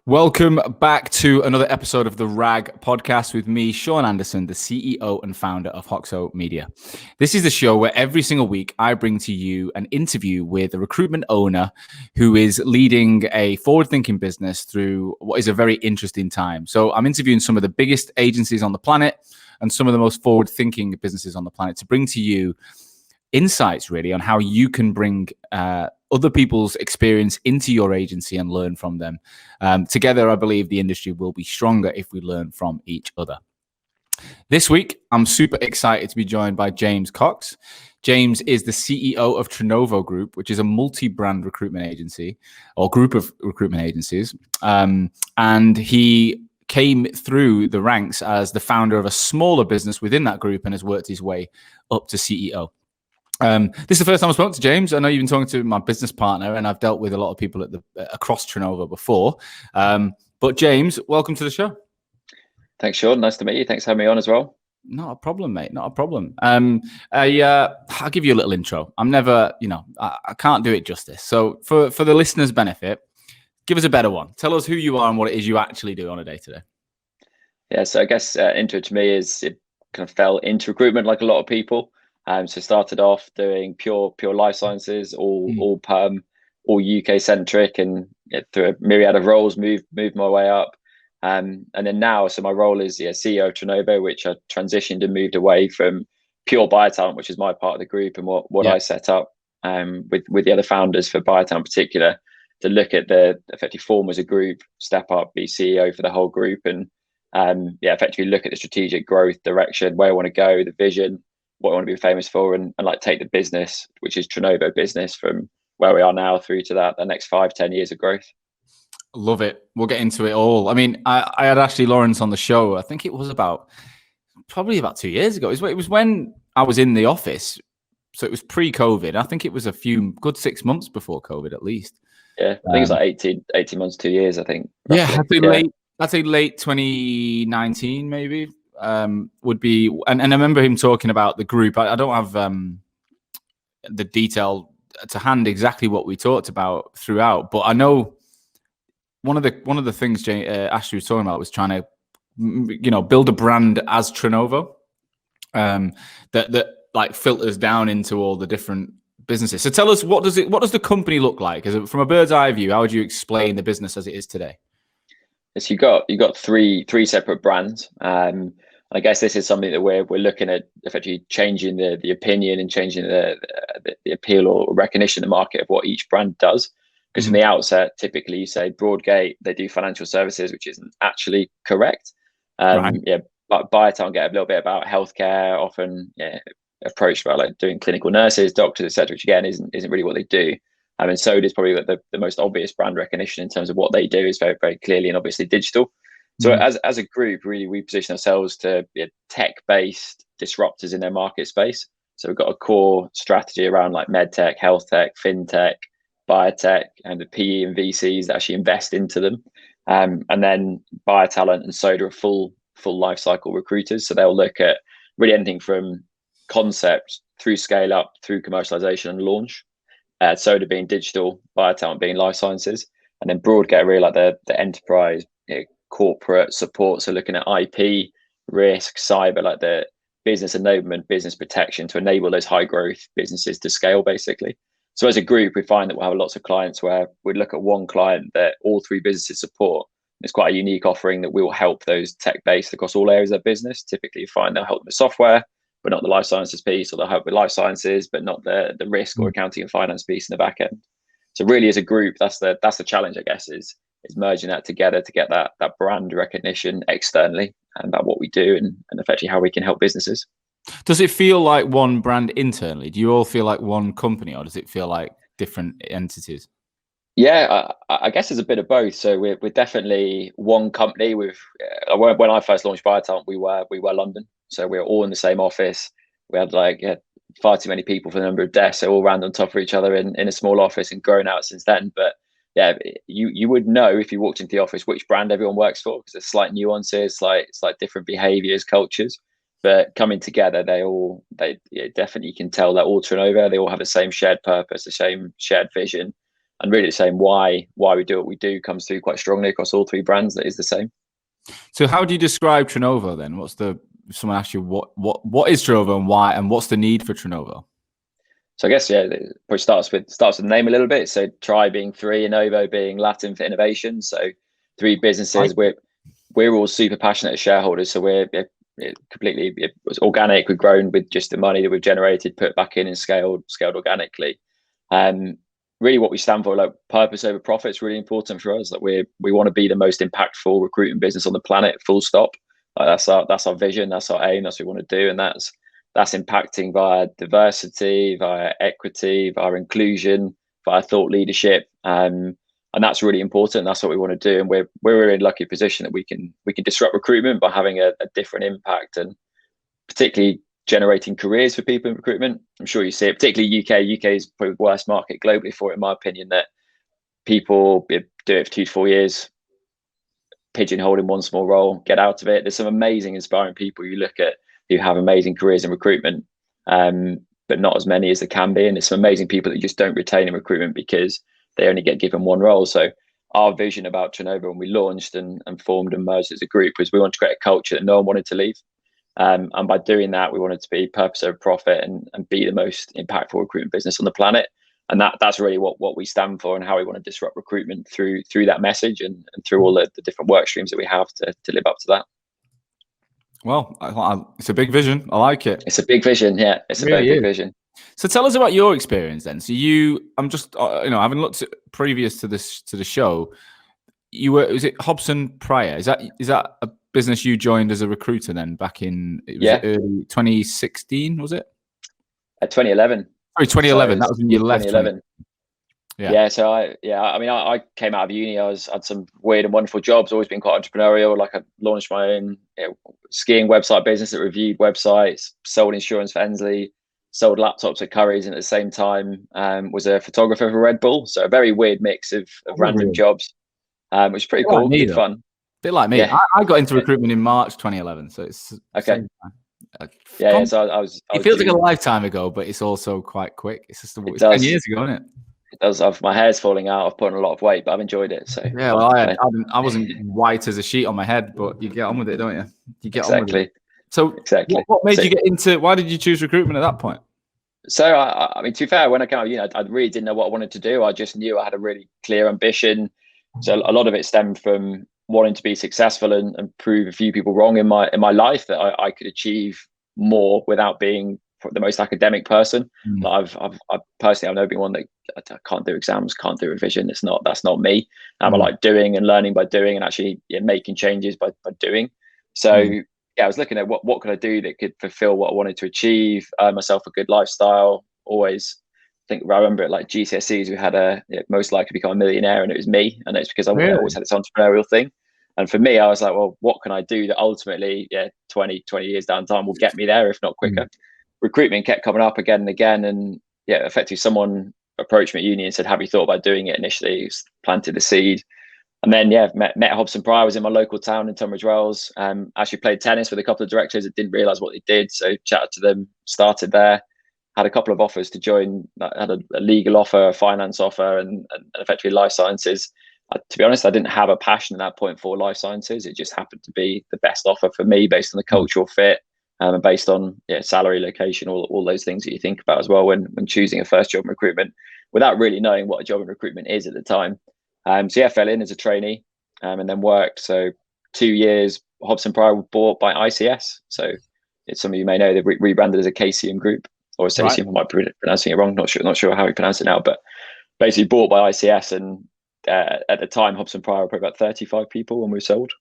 Welcome back to another episode of the RAG podcast with me, Sean Anderson, the CEO and founder of Hoxo Media. This is the show where every single week I bring to you an interview with a recruitment owner who is leading a forward-thinking business through what is a very interesting time. So I'm interviewing some of the biggest agencies on the planet and some of the most forward-thinking businesses on the planet to bring to you insights really on how you can bring other people's experience into your agency and learn from them. Together, I believe the industry will be stronger if we learn from each other. This week, I'm super excited to be joined by James Cox. James is the CEO of Trenovo Group, which is a multi-brand recruitment agency or group of recruitment agencies. And he came through the ranks as the founder of a smaller business within that group and has worked his way up to CEO. This is the first time I spoke to James. I know you've been talking to my business partner, and I've dealt with a lot of people across Trenovo before. But James, welcome to the show. Thanks, Sean. Nice to meet you. Thanks for having me on as well. Not a problem, mate. Not a problem. I'll give you a little intro. I'm never, I can't do it justice. So for the listeners' benefit, give us a better one. Tell us who you are and what it is you actually do on a day-to-day. Yeah, so I guess intro to me is it kind of fell into recruitment like a lot of people. So started off doing pure life sciences, all perm, all UK centric, and through a myriad of roles, moved my way up. And then now, so my role is CEO of Trenovo, which I transitioned and moved away from pure BioTalent, which is my part of the group and what I set up with the other founders for BioTalent in particular, to look at the effectively form as a group, step up, be CEO for the whole group, and effectively look at the strategic growth direction, where I want to go, the vision, what I want to be famous for, and like take the business, which is Trenovo business, from where we are now through to the next 5-10 years of growth. Love it. We'll get into it all. I mean, I had Ashley Lawrence on the show. I think it was probably about 2 years ago. It was when I was in the office. So it was pre-COVID. I think it was a good 6 months before COVID at least. Yeah, I think it's like 18 months, 2 years, I think. Roughly. Yeah, I'd say late 2019 maybe. Would be, and I remember him talking about the group. I don't have the detail to hand exactly what we talked about throughout, but I know one of the things Ashley was talking about was trying to build a brand as Trenovo that like filters down into all the different businesses. So tell us, what does the company look like? From a bird's eye view, how would you explain the business as it is today? Yes, you got three separate brands. I guess this is something that we're looking at effectively changing the opinion and changing the appeal or recognition in the market of what each brand does. Because from the outset, typically you say Broadgate, they do financial services, which isn't actually correct. Right. But BioTalent get a little bit about healthcare, often approached about like doing clinical nurses, doctors, etc., which again isn't really what they do. And so does probably the most obvious brand recognition in terms of what they do is very, very clearly and obviously digital. So as a group, really, we position ourselves to be tech-based disruptors in their market space. So we've got a core strategy around like medtech, health tech, fintech, biotech, and the PE and VCs that actually invest into them. And then BioTalent and Soda are full life cycle recruiters. So they'll look at really anything from concept through scale up, through commercialization and launch. Soda being digital, BioTalent being life sciences, and then Broadgate really like the enterprise corporate support. So looking at IP, risk, cyber, like the business enablement, business protection to enable those high growth businesses to scale basically. So as a group, we find that we'll have lots of clients where we look at one client that all three businesses support. It's quite a unique offering that we will help those tech based across all areas of business. Typically you find they'll help with software, but not the life sciences piece, or they'll help with life sciences, but not the risk or accounting and finance piece in the back end. So really as a group, that's the challenge, I guess, is merging that together to get that brand recognition externally and about what we do and effectively how we can help businesses. Does it feel like one brand internally? Do you all feel like one company, or does it feel like different entities? Yeah, I guess it's a bit of both. So we're definitely one company. When I first launched BioTalent, we were London, so we were all in the same office. We had far too many people for the number of desks, so all ran on top of each other in a small office, and grown out since then. But yeah, you would know if you walked into the office which brand everyone works for, because there's slight nuances, slight different behaviors, cultures. But coming together, they definitely can tell they're all Trenovo. They all have the same shared purpose, the same shared vision. and really the same why we do what we do comes through quite strongly across all three brands. That is the same. So how do you describe Trenovo then? If someone asks you what is Trenovo and why, and what's the need for Trenovo? So I guess, yeah, it probably starts with the name a little bit. So tri being three, and Novo being Latin for innovation. So three businesses. We're all super passionate as shareholders. So we're completely, it was organic. We've grown with just the money that we've generated, put back in and scaled organically. Really what we stand for, like purpose over profit, is really important for us. That we want to be the most impactful recruitment business on the planet, full stop. That's our vision, that's our aim, that's what we want to do. And that's impacting via diversity, via equity, via inclusion, via thought leadership. And that's really important. That's what we want to do. And we're in a lucky position that we can disrupt recruitment by having a different impact, and particularly generating careers for people in recruitment. I'm sure you see it, particularly UK. UK is probably the worst market globally for it, in my opinion, that people do it for 2 to 4 years, pigeonholed in one small role, get out of it. There's some amazing, inspiring people you look at who have amazing careers in recruitment, but not as many as there can be. And there's some amazing people that you just don't retain in recruitment because they only get given one role. So our vision about Trenovo when we launched and formed and merged as a group was we wanted to create a culture that no one wanted to leave. And by doing that, we wanted to be purpose over profit and be the most impactful recruitment business on the planet. And that's really what we stand for, and how we want to disrupt recruitment through that message and through all the different work streams that we have to live up to that. Well, it's a big vision. I like it. It's a big vision. Yeah, it's a very big vision. So tell us about your experience then. So I'm just, having looked at previous to the show, was it Hobson Pryor? Is that a business you joined as a recruiter then back in early 2016, was it? 2011. Sorry, 2011. That was when you left. 2011. Yeah. So I came out of uni. I had some weird and wonderful jobs. Always been quite entrepreneurial. Like I launched my own skiing website business that reviewed websites, sold insurance for Ensley, sold laptops at Currys, and at the same time was a photographer for Red Bull. So a very weird mix of random jobs, which was pretty cool. Good fun. A bit like me. Yeah. I got into recruitment in March 2011. So it's okay. So I was. It feels like a lifetime ago, but it's also quite quick. It's just 10 years ago, isn't it? It does. My hair's falling out. I've put on a lot of weight, but I've enjoyed it. So yeah, well, I wasn't white as a sheet on my head, but you get on with it, don't you? You get on with it. So what made you get into? Why did you choose recruitment at that point? So I mean, to be fair, when I came out, I really didn't know what I wanted to do. I just knew I had a really clear ambition. So a lot of it stemmed from wanting to be successful and prove a few people wrong in my life, that I could achieve more without being the most academic person. I've personally, I've never been one that I can't do exams, can't do revision. That's not me. I like doing and learning by doing, and actually making changes by doing. So I was looking at what could I do that could fulfill what I wanted to achieve, myself a good lifestyle. Always I remember it like GCSEs, we had most likely become a millionaire, and it was me. And it's because I always had this entrepreneurial thing. And for me, I was like, well, what can I do that ultimately, 20 years down the time will get me there, if not quicker? Recruitment kept coming up again and again. And effectively someone approached me at uni and said, have you thought about doing it? Initially planted the seed. And then, met Hobson Pryor. I was in my local town in Tunbridge Wells. Actually played tennis with a couple of directors that didn't realize what they did. So chatted to them, started there, had a couple of offers to join. I had a legal offer, a finance offer, and effectively life sciences. To be honest, I didn't have a passion at that point for life sciences. It just happened to be the best offer for me based on the cultural fit and based on salary, location, all those things that you think about as well when choosing a first job in recruitment, without really knowing what a job in recruitment is at the time. I fell in as a trainee and then worked. So 2 years, Hobson Pryor was bought by ICS. So some of you may know they rebranded as a KCM Group, or Stasium. I might be pronouncing it wrong. Not sure how we pronounce it now, but basically bought by ICS. And at the time, Hobson Pryor were probably about 35 people when we were sold.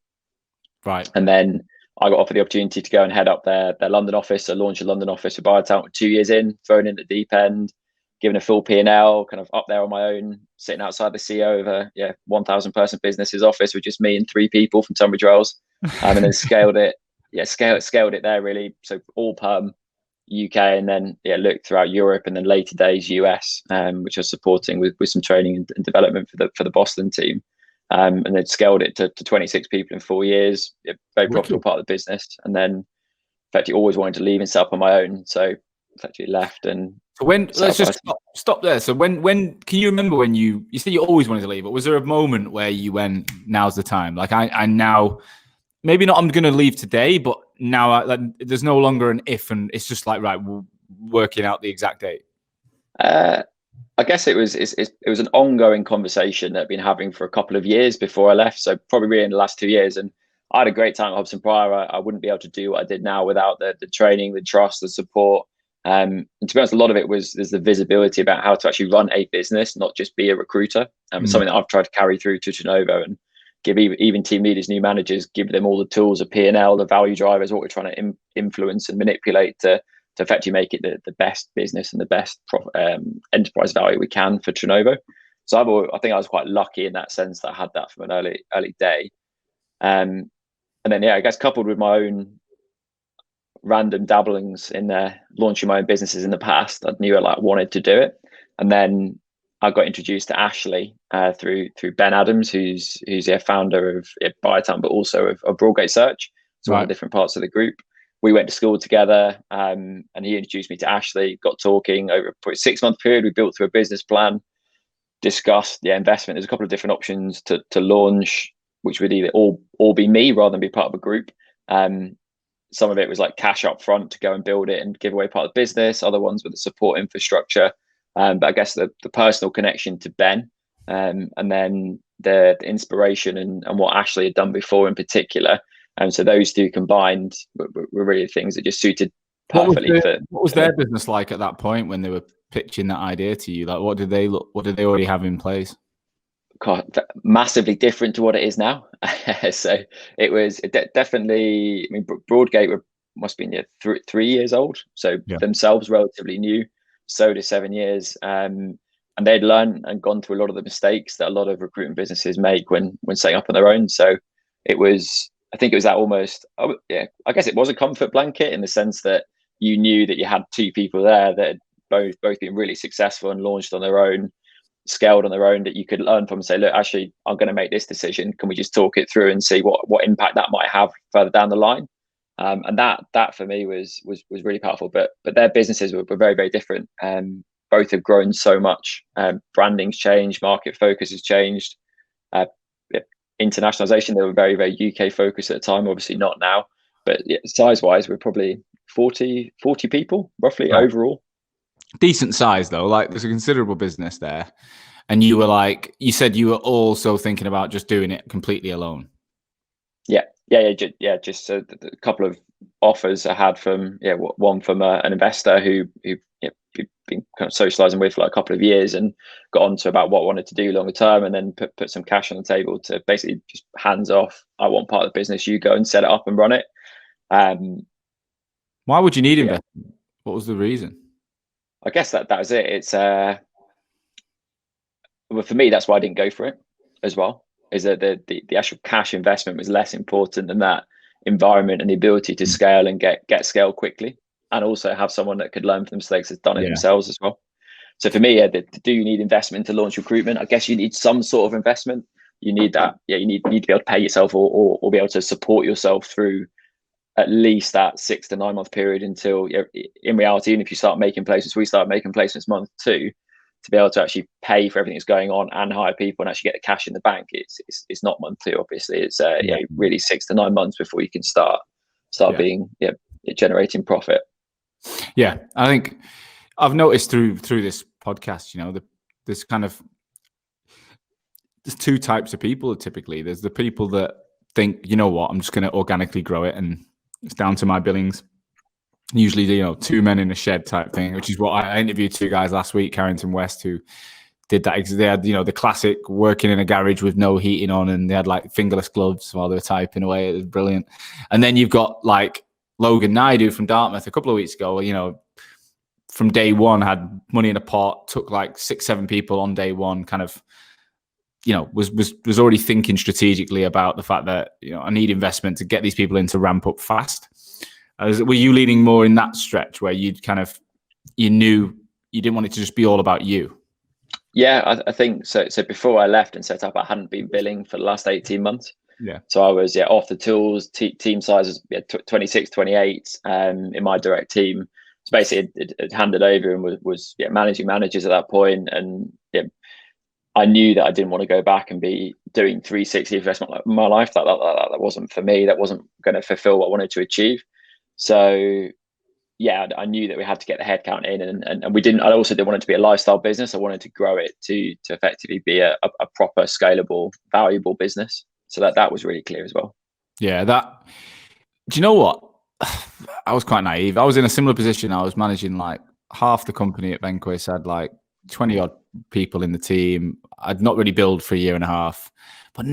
Right. And then I got offered the opportunity to go and head up their London office. I launched a London office for BioTalent 2 years in, thrown in the deep end, given a full P&L, kind of up there on my own, sitting outside the CEO of a 1,000 person business's office with just me and 3 people from Tunbridge Wells, and then scaled it. Scaled it there really. So all perm, UK, and then looked throughout Europe, and then later days US, which I was supporting with some training and development for the Boston team, and then scaled it to 26 people in 4 years. Very profitable part of the business, and then in fact always wanted to leave and set up on my own, so effectively left and So when set let's up just stop there. So when can you remember when you said you always wanted to leave, but was there a moment where you went, now's the time? Like I now maybe not I'm going to leave today, but now like, there's no longer an if, and it's just like right, we're working out the exact date. I guess it was an ongoing conversation that I've been having for a couple of years before I left. So probably really in the last 2 years, and I had a great time at Hobson Prior. I wouldn't be able to do what I did now without the training, the trust, the support. And to be honest, a lot of it there's the visibility about how to actually run a business, not just be a recruiter. It's something that I've tried to carry through to Trenovo and give even team leaders, new managers, give them all the tools, the P&L, the value drivers, what we're trying to influence and manipulate to effectively make it the best business and the best enterprise value we can for Trenovo. So I think I was quite lucky in that sense that I had that from an early day. And then, I guess coupled with my own random dabblings in launching my own businesses in the past, I knew I wanted to do it. And then I got introduced to Ashley through Ben Adams, who's the founder of BioTalent, but also of Broadgate Search. So all the different parts of the group. We went to school together, and he introduced me to Ashley. Got talking over a 6-month period. We built through a business plan, discussed investment. There's a couple of different options to launch, which would either all be me rather than be part of a group. Some of it was like cash up front to go and build it and give away part of the business. Other ones were the support infrastructure. But I guess the personal connection to Ben, and then the inspiration and what Ashley had done before in particular. And so those two combined were really things that just suited perfectly. What was their business like at that point when they were pitching that idea to you? Like, what did they already have in place? God, massively different to what it is now. So it was definitely. I mean, Broadgate must have been 3 years old, so themselves relatively new. So to 7 years, and they'd learned and gone through a lot of the mistakes that a lot of recruitment businesses make when setting up on their own. So it was. I think it was that almost. I guess it was a comfort blanket in the sense that you knew that you had two people there that had both been really successful and launched on their own, scaled on their own, that you could learn from and say, look, actually, I'm going to make this decision. Can we just talk it through and see what impact that might have further down the line? And that for me was really powerful. But their businesses were very, very different. Both have grown so much. Branding's changed, market focus has changed. Internationalization, they were very, very UK focused at the time, obviously not now. But size wise, we're probably 40 people roughly overall. Decent size though, like there's a considerable business there. And you said you were also thinking about just doing it completely alone. Just a couple of offers I had from one from an investor who been kind of socializing with for like a couple of years and got on to about what I wanted to do longer term, and then put some cash on the table to basically just hands off. I want part of the business, you go and set it up and run it. Why would you need investment? What was the reason? I guess that was it. It's well, for me, that's why I didn't go for it as well. Is that the actual cash investment was less important than that environment and the ability to scale and get scale quickly, and also have someone that could learn from mistakes that's done it themselves as well. So for me, do you need investment to launch recruitment? I guess you need some sort of investment. You need that. You need to be able to pay yourself or be able to support yourself through at least that 6 to 9 month period until, in reality, even if you start making placements, we start making placements month 2, to be able to actually pay for everything that's going on and hire people and actually get the cash in the bank. It's not month 2, obviously. It's really 6 to 9 months before you can start being generating profit. Yeah, I think I've noticed through this podcast, there's two types of people typically. There's the people that think, you know what, I'm just going to organically grow it and it's down to my billings. Usually, 2 men in a shed type thing, which is what I interviewed 2 guys last week, Carrington West, who did that. They had, the classic working in a garage with no heating on, and they had like fingerless gloves while they were typing away. It was brilliant. And then you've got like Logan Naidu from Dartmouth a couple of weeks ago, from day one had money in a pot, took like 6-7 people on day one, kind of, was already thinking strategically about the fact that, I need investment to get these people in to ramp up fast. Were you leaning more in that stretch where you knew you didn't want it to just be all about you? Yeah, I think so. So before I left and set up, I hadn't been billing for the last 18 months. Yeah. So I was off the tools. Team size was 26, 28 in my direct team. So basically, it handed over and was managing managers at that point, and I knew that I didn't want to go back and be doing 360 investment like my life. That wasn't for me. That wasn't going to fulfill what I wanted to achieve. So I knew that we had to get the headcount in, and we didn't. I also didn't want it to be a lifestyle business. I wanted to grow it to effectively be a proper, scalable, valuable business. So that was really clear as well. Yeah, do you know what? I was quite naive. I was in a similar position. I was managing like half the company at Benquist. I had like 20 odd people in the team. I'd not really billed for a year and a half, but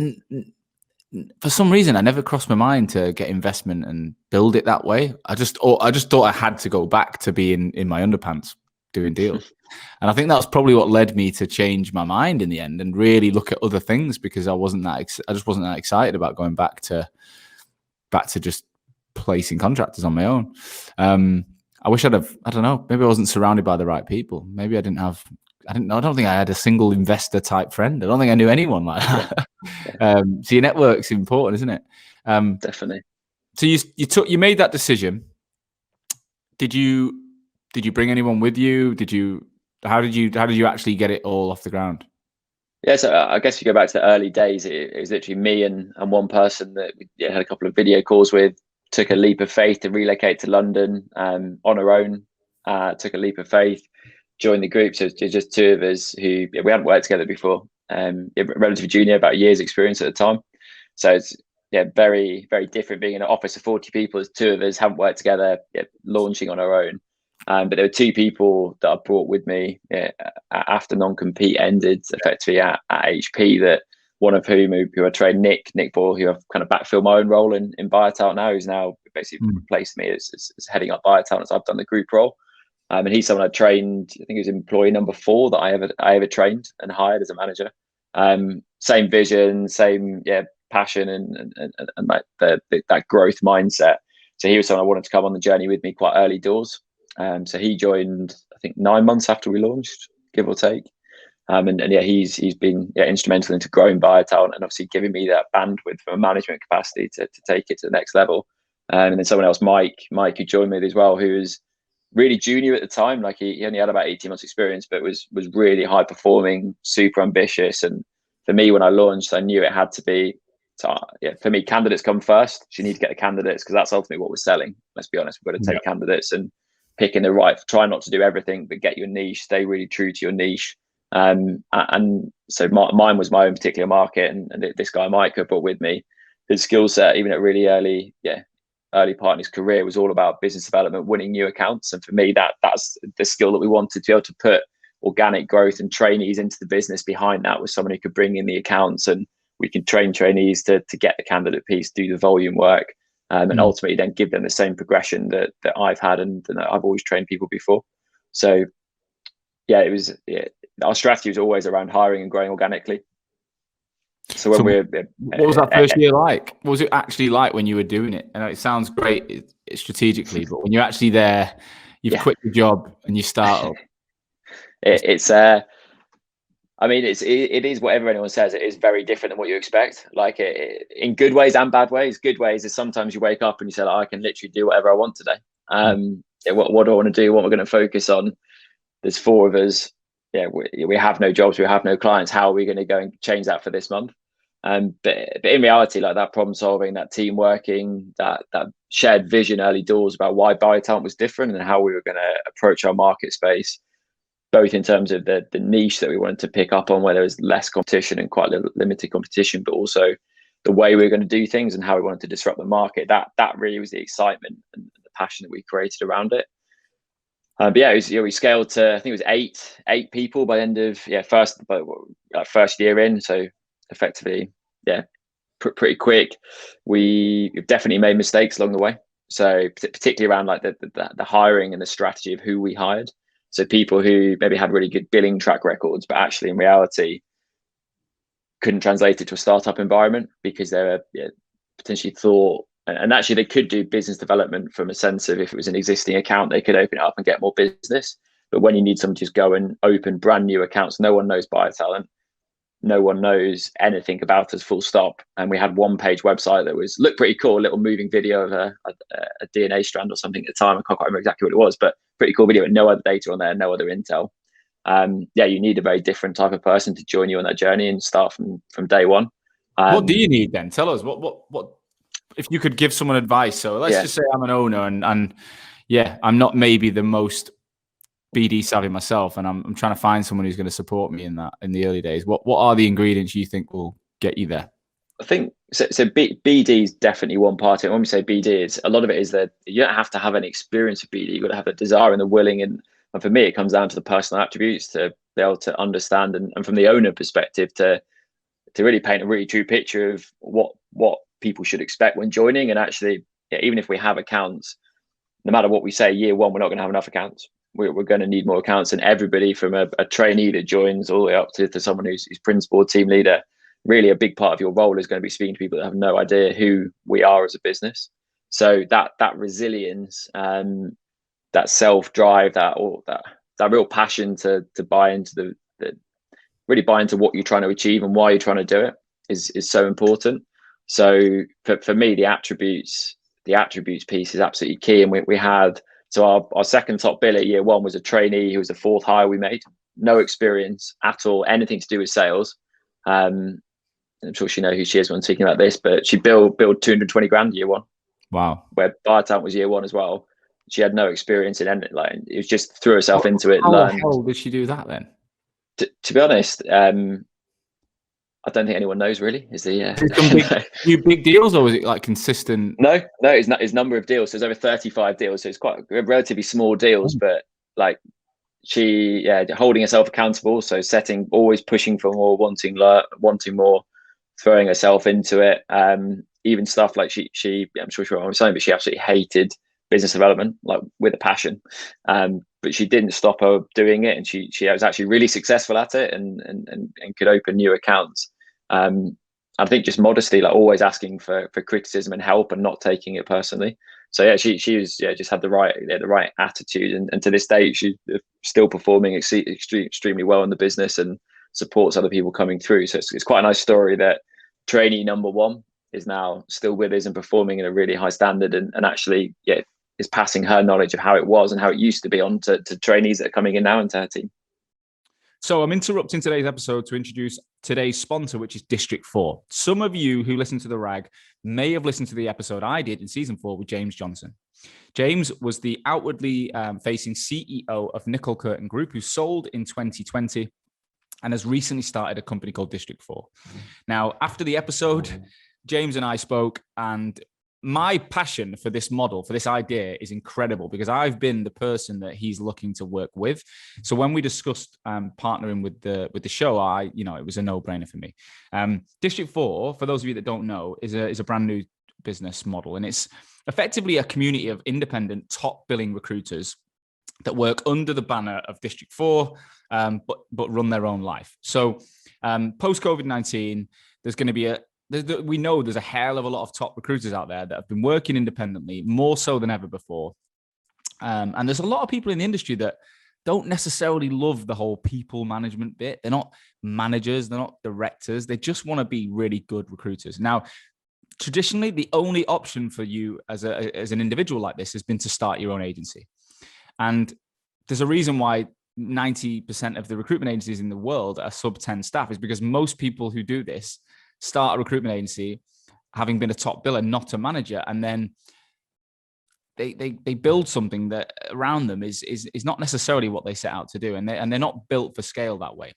for some reason, I never crossed my mind to get investment and build it that way. I just thought I had to go back to being in my underpants doing deals. And I think that's probably what led me to change my mind in the end and really look at other things, because I just wasn't that excited about going back to just placing contractors on my own. I wish I don't know, maybe I wasn't surrounded by the right people. Maybe I don't think I had a single investor type friend. I don't think I knew anyone like that. Yeah. So your network's important, isn't it? Definitely. So you made that decision. Did you bring anyone with you? How did you actually get it all off the ground? Yeah, so I guess you go back to the early days. It was literally me and one person that we had a couple of video calls with. Took a leap of faith to relocate to London on our own. Took a leap of faith, joined the group. So it's just two of us who we hadn't worked together before. Relatively junior, about a year's experience at the time. So it's very, very different being in an office of 40 people as two of us haven't worked together, launching on our own. But there were two people that I brought with me after non-compete ended effectively at HP, that one of whom who I trained, Nick Ball, who I've kind of backfilled my own role in BioTalent now, who's now basically replaced me as heading up BioTalent as I've done the group role. And he's someone I trained, I think he was employee number 4 that I ever trained and hired as a manager. Same vision, same passion and like that growth mindset. So he was someone I wanted to come on the journey with me quite early doors. So he joined, I think, 9 months after we launched, give or take. He's been instrumental into growing BioTalent and obviously giving me that bandwidth from a management capacity to take it to the next level. And then someone else, Mike, who joined me as well, who was really junior at the time. Like he only had about 18 months experience, but was really high performing, super ambitious. And for me, when I launched, I knew it had to be, for me, candidates come first. So you need to get the candidates, because that's ultimately what we're selling. Let's be honest, we've got to take candidates and picking the right, try not to do everything, but get your niche, stay really true to your niche. And so mine was my own particular market, and this guy Mike I brought with me, his skill set, even at really early part in his career, was all about business development, winning new accounts. And for me, that's the skill that we wanted to be able to put organic growth and trainees into the business. Behind that was someone who could bring in the accounts, and we can train trainees to get the candidate piece, do the volume work, and ultimately then give them the same progression that I've had and that I've always trained people before. So our strategy was always around hiring and growing organically. So what was that first year like? What was it actually like when you were doing it? I know it sounds great strategically, but when you're actually there, you've quit your job and you start up. It is whatever anyone says. It is very different than what you expect. Like in good ways and bad ways. Good ways is sometimes you wake up and you say, I can literally do whatever I want today. What do I want to do? What we're going to focus on? There's 4 of us. We have no jobs, we have no clients. How are we going to go and change that for this month? But in reality, like that problem solving, that team working, that shared vision early doors about why BioTalent was different and how we were going to approach our market space, both in terms of the niche that we wanted to pick up on, where there was less competition and quite limited competition, but also the way we were going to do things and how we wanted to disrupt the market. That really was the excitement and the passion that we created around it. We scaled to, I think it was eight people by the end of first year in. So effectively, pretty quick. We definitely made mistakes along the way. So particularly around like the hiring and the strategy of who we hired. So people who maybe had really good billing track records, but actually in reality couldn't translate it to a startup environment because they were potentially thought. And actually, they could do business development from a sense of if it was an existing account, they could open it up and get more business. But when you need someone to just go and open brand new accounts, no one knows BioTalent. No one knows anything about us, full stop. And we had 1-page website that looked pretty cool, a little moving video of a DNA strand or something at the time. I can't quite remember exactly what it was, but pretty cool video, but no other data on there, no other intel. Yeah, you need a very different type of person to join you on that journey and start from day one. What do you need then? Tell us what if you could give someone advice. So let's just say I'm an owner and yeah, I'm not maybe the most BD savvy myself, and I'm trying to find someone who's going to support me in the early days. What are the ingredients you think will get you there? I think so. BD is definitely one part of it. When we say BD, a lot of it is that you don't have to have any experience with BD. You've got to have the desire and the willing. And for me, it comes down to the personal attributes to be able to understand and from the owner perspective to really paint a really true picture of what people should expect when joining. And actually, even if we have accounts, no matter what we say, year one, we're not going to have enough accounts. We're going to need more accounts. And everybody from a trainee that joins all the way up to someone who's principal, team leader, really a big part of your role is going to be speaking to people that have no idea who we are as a business. So that resilience, that self-drive, that real passion to buy into really buy into what you're trying to achieve and why you're trying to do it is so important. So for me, the attributes piece is absolutely key. And we had, so our second top biller year one was a trainee who was the fourth hire we made, no experience at all, anything to do with sales. I'm sure she knows who she is when speaking about this, but she billed 220 grand year one. Wow. Where BioTalent was year one as well. She had no experience in anything. Like, it was just threw herself into it. How the hell did she do that then? To be honest, I don't think anyone knows really. Is the big deals, or was it like consistent? No, it's number of deals. So there's over 35 deals, so it's quite relatively small deals, but like she holding herself accountable, so always pushing for more, wanting more, throwing herself into it. Even stuff like she I'm sure she was saying, but she absolutely hated business development, like with a passion. But she didn't stop her doing it, and she was actually really successful at it and could open new accounts. I think just modesty, like always asking for criticism and help and not taking it personally. So yeah, she was just had the right attitude, and to this day she's still performing extremely well in the business and supports other people coming through. So it's quite a nice story that trainee number one is now still with us and performing at a really high standard, and actually is passing her knowledge of how it was and how it used to be on to trainees that are coming in now into her team. So I'm interrupting today's episode to introduce today's sponsor, which is District 4. Some of you who listen to The Rag may have listened to the episode I did in season 4 with James Johnson. James was the outwardly facing CEO of Nickel Curtain Group, who sold in 2020 and has recently started a company called District 4. Now, after the episode, James and I spoke, and my passion for this model, for this idea, is incredible because I've been the person that he's looking to work with. So when we discussed partnering with the show, it was a no-brainer for me. District 4, for those of you that don't know, is a brand new business model, and it's effectively a community of independent top billing recruiters that work under the banner of District 4, but run their own life. So post COVID-19, there's going to be we know there's a hell of a lot of top recruiters out there that have been working independently, more so than ever before. And there's a lot of people in the industry that don't necessarily love the whole people management bit. They're not managers, they're not directors. They just want to be really good recruiters. Now, traditionally, the only option for you as an individual like this has been to start your own agency. And there's a reason why 90% of the recruitment agencies in the world are sub 10 staff, is because most people who do this start a recruitment agency having been a top biller, not a manager, and then they build something that around them is not necessarily what they set out to do, and they're not built for scale that way.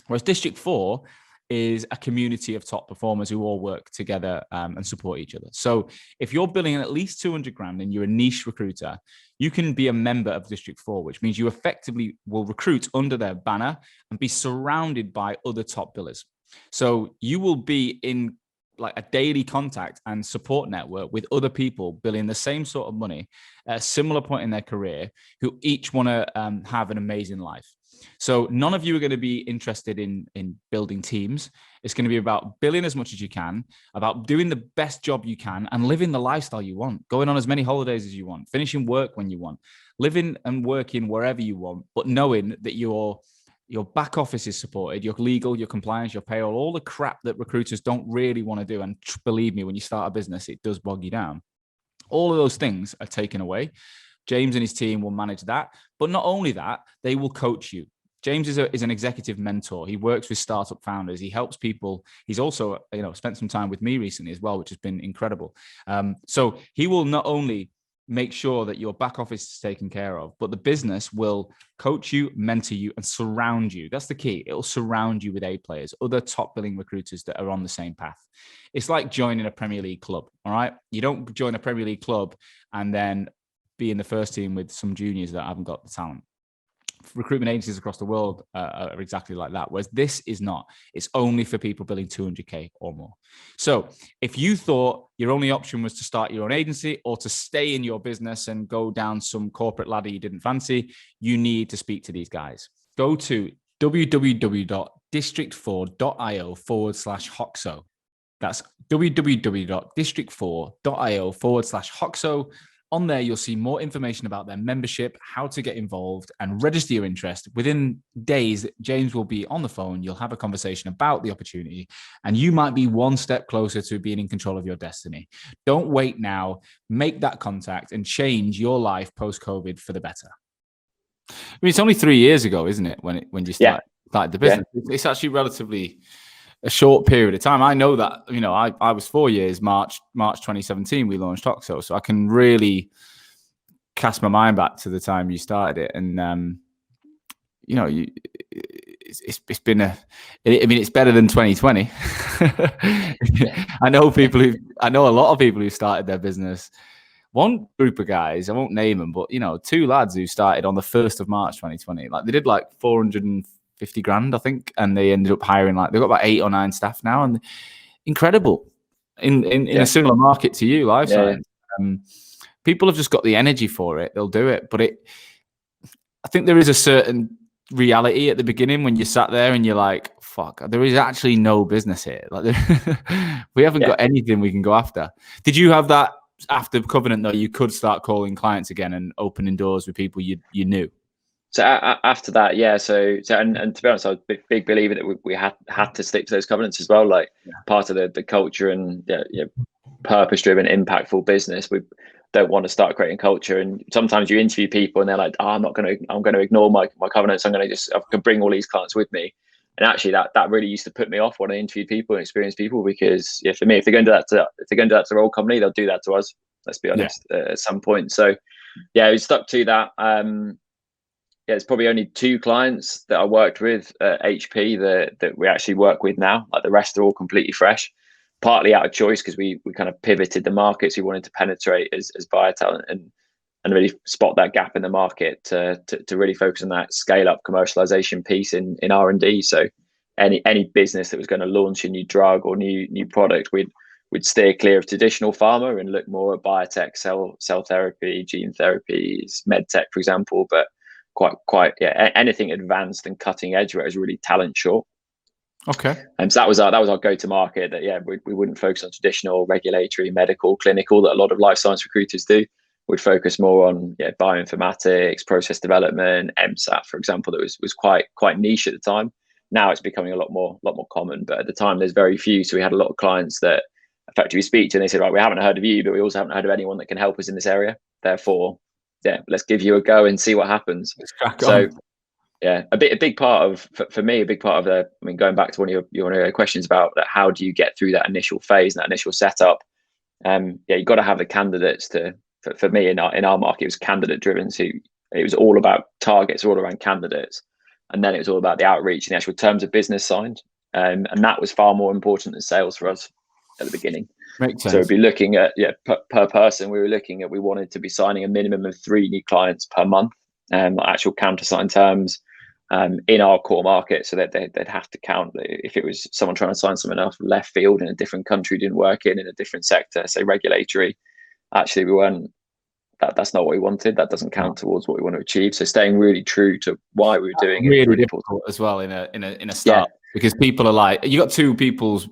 Whereas District 4 is a community of top performers who all work together and support each other. So if you're billing at least 200 grand and you're a niche recruiter, you can be a member of District 4, which means you effectively will recruit under their banner and be surrounded by other top billers. So you will be in like a daily contact and support network with other people billing the same sort of money at a similar point in their career, who each want to have an amazing life. So none of you are going to be interested in building teams. It's going to be about billing as much as you can, about doing the best job you can, and living the lifestyle you want, going on as many holidays as you want, finishing work when you want, living and working wherever you want, but knowing that your back office is supported, your legal, your compliance, your payroll, all the crap that recruiters don't really want to do. And believe me, when you start a business, it does bog you down. All of those things are taken away James and his team will manage that. But not only that, they will coach you. James is an executive mentor. He works with startup founders. He helps people. He's also, spent some time with me recently as well, which has been incredible. So he will not only make sure that your back office is taken care of, but the business will coach you, mentor you, and surround you. That's the key. It'll surround you with A players, other top billing recruiters that are on the same path. It's like joining a Premier League club. All right. You don't join a Premier League club and then be in the first team with some juniors that haven't got the talent. Recruitment agencies across the world are exactly like that, whereas this is not. It's only for people billing 200K or more. So if you thought your only option was to start your own agency or to stay in your business and go down some corporate ladder you didn't fancy, you need to speak to these guys. Go to www.district4.io/Hoxo. That's www.district4.io/Hoxo. On there, you'll see more information about their membership, how to get involved, and register your interest. Within days, James will be on the phone. You'll have a conversation about the opportunity, and you might be one step closer to being in control of your destiny. Don't wait now. Make that contact and change your life post-COVID for the better. I mean, it's only 3 years ago, isn't it, when you started the business? Yeah. It's actually relatively a short period of time. I know that, I was 4 years, March 2017, we launched Hoxo. So I can really cast my mind back to the time you started it. And, it's been it's better than 2020. I know a lot of people who started their business. One group of guys, I won't name them, but, two lads who started on the 1st of March, 2020, they did 450 grand, I think, and they ended up hiring they've got about 8 or 9 staff now, and incredible in a similar market to you, life science. People have just got the energy for it; they'll do it. But I think there is a certain reality at the beginning when you sat there and you're like, "Fuck, there is actually no business here. We haven't got anything we can go after." Did you have that after Covenant though? You could start calling clients again and opening doors with people you knew. So after that, So and to be honest, I was a big believer that we had to stick to those covenants as well. Part of the culture and purpose-driven, impactful business. We don't want to start creating culture. And sometimes you interview people and they're like, "Oh, I'm going to ignore my covenants. I can bring all these clients with me." And actually, that really used to put me off when I interviewed people and experienced people, because for me, if they're going to do that to their old company, they'll do that to us. Let's be honest, at some point. So we stuck to that. It's probably only 2 clients that I worked with at HP that we actually work with now. The rest are all completely fresh, partly out of choice because we kind of pivoted the markets we wanted to penetrate as BioTalent and really spot that gap in the market to really focus on that scale up commercialization piece in R&D. So any business that was going to launch a new drug or new product, we'd steer clear of traditional pharma and look more at biotech, cell therapy, gene therapies, med tech, for example, but anything advanced and cutting edge where it was really talent short. Okay. And so that was our go-to market. That we wouldn't focus on traditional regulatory, medical, clinical that a lot of life science recruiters do. We'd focus more on bioinformatics, process development, MSAT, for example. That was quite niche at the time. Now it's becoming a lot more common, but at the time there's very few. So we had a lot of clients that effectively speak to, and they said, "Right, we haven't heard of you, but we also haven't heard of anyone that can help us in this area. Therefore, let's give you a go and see what happens." So a big part of, for me, a big part of going back to one of your questions about that, how do you get through that initial phase and that initial setup? You've got to have the candidates for me in our market, it was candidate driven. So it was all about targets, all around candidates. And then it was all about the outreach and the actual terms of business signed. And that was far more important than sales for us at the beginning. Makes sense. So we'd be looking at per person. We wanted to be signing a minimum of 3 new clients per month, actual countersigned terms in our core market. So that they'd have to count if it was someone trying to sign someone else from left field in a different country, didn't work in a different sector, say regulatory. Actually, we weren't. That's not what we wanted. That doesn't count towards what we want to achieve. So staying really true to why we were doing it. Really difficult as well in a start, because people are like, you got two people's.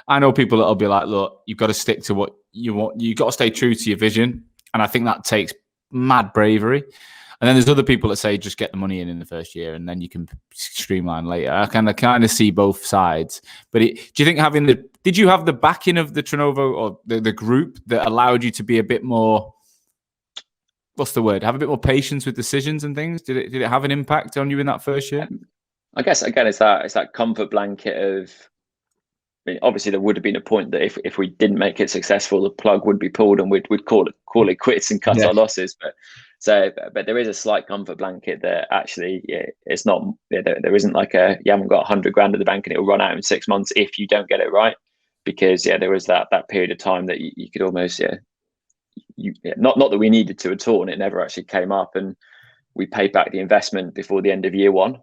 I know people that'll be like, look, you've got to stick to what you want. You've got to stay true to your vision. And I think that takes mad bravery. And then there's other people that say, just get the money in the first year and then you can streamline later. I kind of see both sides. But do you think did you have the backing of the Trenovo or the group that allowed you to be a bit more what's the word? Have a bit more patience with decisions and things. Did it have an impact on you in that first year? I guess again, it's that comfort blanket of. I mean, obviously, there would have been a point that if we didn't make it successful, the plug would be pulled and we'd call it quits and cut our losses. But there is a slight comfort blanket that actually, it's not. There isn't like you haven't got 100 grand in the bank and it will run out in 6 months if you don't get it right. Because there was that period of time that you could almost not that we needed to at all, and it never actually came up, and we paid back the investment before the end of year one,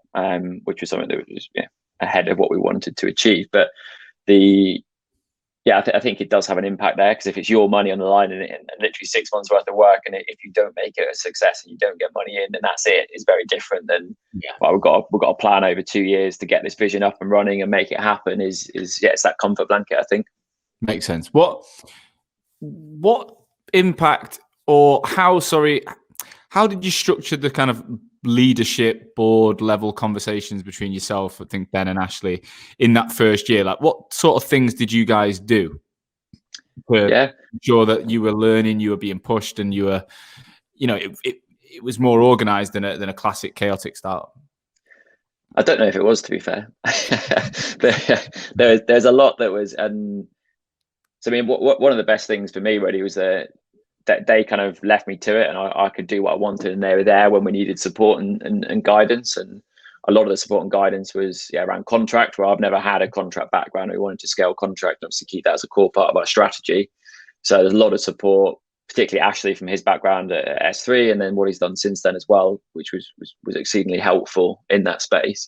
which was something that was ahead of what we wanted to achieve. But I think it does have an impact there, because if it's your money on the line and literally 6 months worth of work, and if you don't make it a success and you don't get money in, then that's it. It's very different than well, we've got a plan over 2 years to get this vision up and running and make it happen. It's that comfort blanket, I think. Makes sense. What impact, or how did you structure the kind of leadership board level conversations between yourself, I think Ben and Ashley, in that first year? Like, what sort of things did you guys do to ensure that you were learning, you were being pushed, and you were, it was more organized than a classic chaotic startup? I don't know if it was, to be fair. There's a lot that was, so I mean, one of the best things for me really was that they kind of left me to it, and I could do what I wanted, and they were there when we needed support and guidance. And a lot of the support and guidance was around contract, where I've never had a contract background. We wanted to scale contract, obviously keep that as a core part of our strategy. So there's a lot of support, particularly Ashley from his background at S3, and then what he's done since then as well, which was exceedingly helpful in that space.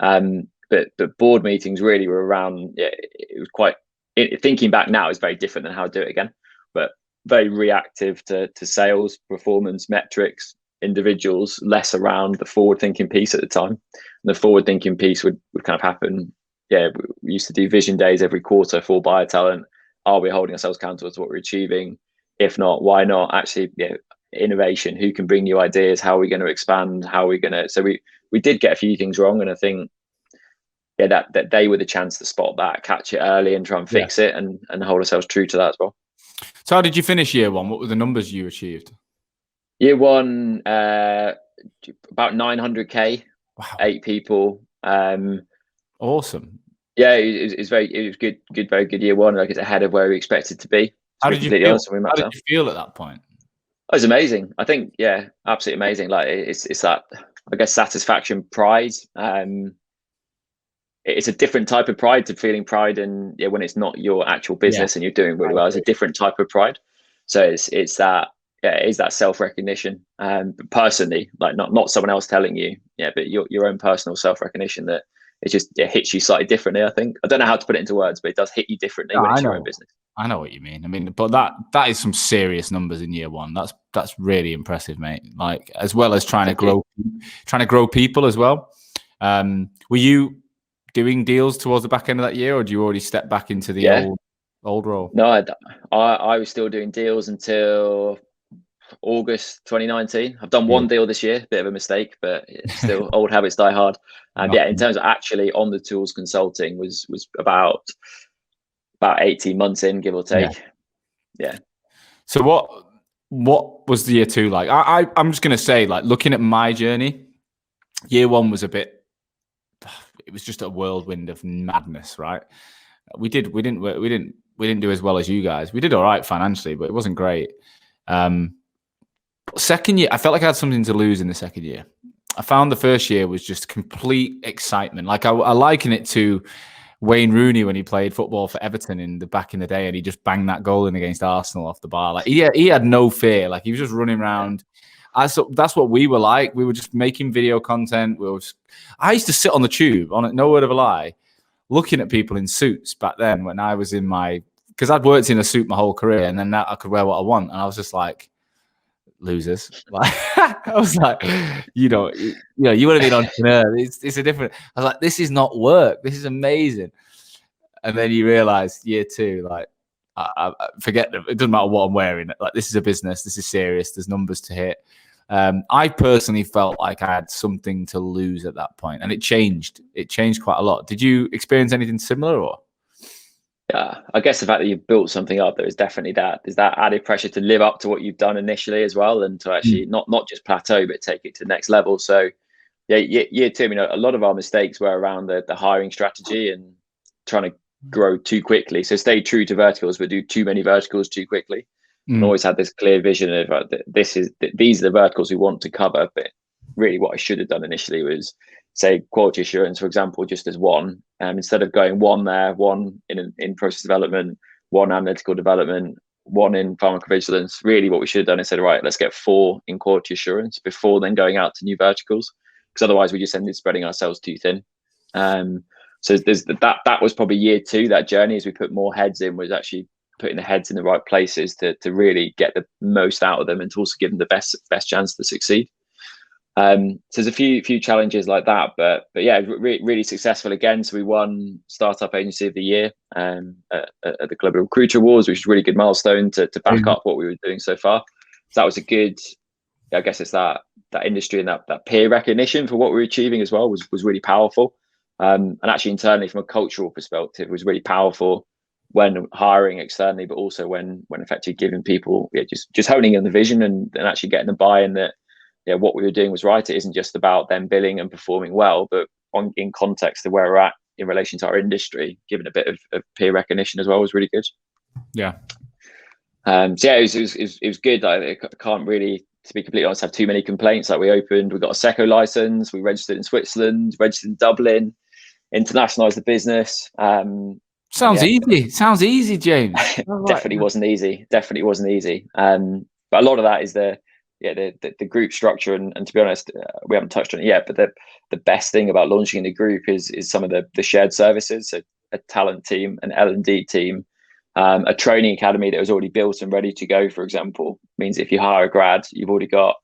But board meetings really were around, it was quite, thinking back now is very different than how I do it again, but very reactive to sales, performance, metrics, individuals, less around the forward-thinking piece at the time. And the forward-thinking piece would kind of happen. We used to do vision days every quarter for BioTalent. Are we holding ourselves accountable to what we're achieving? If not, why not? Actually, innovation. Who can bring new ideas? How are we going to expand? How are we going to? So we did get a few things wrong, and I think that they were the chance to spot that, catch it early, and try and fix it, and hold ourselves true to that as well. So how did you finish year one? What were the numbers you achieved? Year one, about 900K, wow. 8 people. Awesome. Yeah, it was good, very good year one. Like, it's ahead of where we expected to be. How did you feel? How did you feel at that point? It was amazing. I think, absolutely amazing. Like, it's that, I guess, satisfaction, pride. It's a different type of pride to feeling pride in when it's not your actual business and you're doing really well. It's a different type of pride. So it's that self-recognition. Personally, like not someone else telling you, but your own personal self-recognition that it just hits you slightly differently. I think, I don't know how to put it into words, but it does hit you differently when it's your own business. I know what you mean. I mean, but that is some serious numbers in year one. That's really impressive, mate. Like, as well as trying to grow people as well. Were you doing deals towards the back end of that year, or do you already step back into the old role? No, I was still doing deals until August 2019. I've done one deal this year, bit of a mistake, but still old habits die hard. And in terms of actually on the tools consulting was about 18 months in, give or take. Yeah. So what was the year two like? I'm just gonna say, like, looking at my journey, year one was it was just a whirlwind of madness, right? We didn't do as well as you guys. We did all right financially, but it wasn't great. Second year, I felt like I had something to lose in the second year. I found the first year was just complete excitement. Like, I liken it to Wayne Rooney when he played football for Everton back in the day, and he just banged that goal in against Arsenal off the bar. Like, he had no fear. Like, he was just running around. That's what we were like. We were just making video content. I used to sit on the tube, no word of a lie, looking at people in suits back then when I was because I'd worked in a suit my whole career, and then I could wear what I want. And I was just like, losers. Like, I was like, you want to be an entrepreneur. It's a different. I was like, this is not work. This is amazing. And then you realize year two, like, I forget them. It doesn't matter what I'm wearing. Like, this is a business. This is serious. There's numbers to hit. I personally felt like I had something to lose at that point, and it changed. It changed quite a lot. Did you experience anything similar, or? Yeah, I guess the fact that you've built something up, there's definitely there's that added pressure to live up to what you've done initially as well, and to actually not just plateau but take it to the next level. So yeah, year two, a lot of our mistakes were around the hiring strategy and trying to grow too quickly. So stay true to verticals, but do too many verticals too quickly, and always had this clear vision of these are the verticals we want to cover. But really, what I should have done initially was say quality assurance, for example, just as one, instead of going one there, one in process development, one analytical development, one in pharmacovigilance. Really, what we should have done is said, right, let's get 4 in quality assurance before then going out to new verticals, because otherwise we just ended spreading ourselves too thin. So there's that was probably year 2. That journey, as we put more heads in, was actually putting the heads in the right places to really get the most out of them, and to also give them the best chance to succeed. So there's a few challenges like that, but yeah, really successful again. So we won Startup Agency of the Year at the Global Recruiter Awards, which is a really good milestone to back up what we were doing so far. So that was a good, I guess it's that industry and that peer recognition for what we were achieving as well was really powerful. And actually internally, from a cultural perspective, it was really powerful when hiring externally, but also when effectively giving people just honing in the vision and actually getting the buy-in that what we were doing was right. It isn't just about them billing and performing well, but in context of where we're at in relation to our industry, giving a bit of peer recognition as well was really good. Yeah. So yeah, it was good. I can't really, to be completely honest, have too many complaints. Like we got a SECO license, we registered in Switzerland, registered in Dublin, internationalized the business. Sounds easy. Sounds easy, James. Definitely wasn't easy. But a lot of that is the group structure, and to be honest, we haven't touched on it yet, but the best thing about launching in the group is some of the shared services. So a talent team, an L&D team, a training academy that was already built and ready to go, for example, means if you hire a grad, you've already got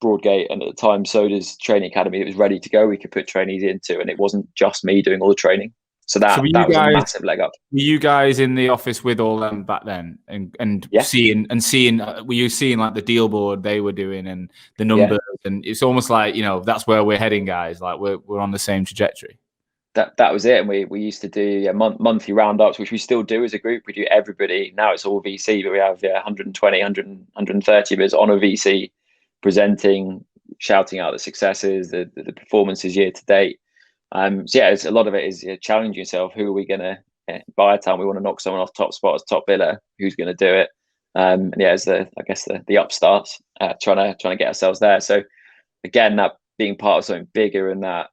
Broadgate, and at the time Soda's training academy that was ready to go, we could put trainees into, and it wasn't just me doing all the training. So that was a massive leg up. Were you guys in the office with all them back then, and seeing? Were you seeing like the deal board they were doing and the numbers? Yeah. And it's almost like that's where we're heading, guys. Like we're on the same trajectory. That was it, and we used to do monthly roundups, which we still do as a group. We do everybody now. It's all VC, but we have 120, 130 of us on a VC, presenting, shouting out the successes, the performances year to date. So yeah, a lot of it is challenging yourself. Who are we going to BioTalent? We want to knock someone off top spot as top biller. Who's going to do it? And yeah, as the upstarts, trying to get ourselves there. So again, that being part of something bigger, and that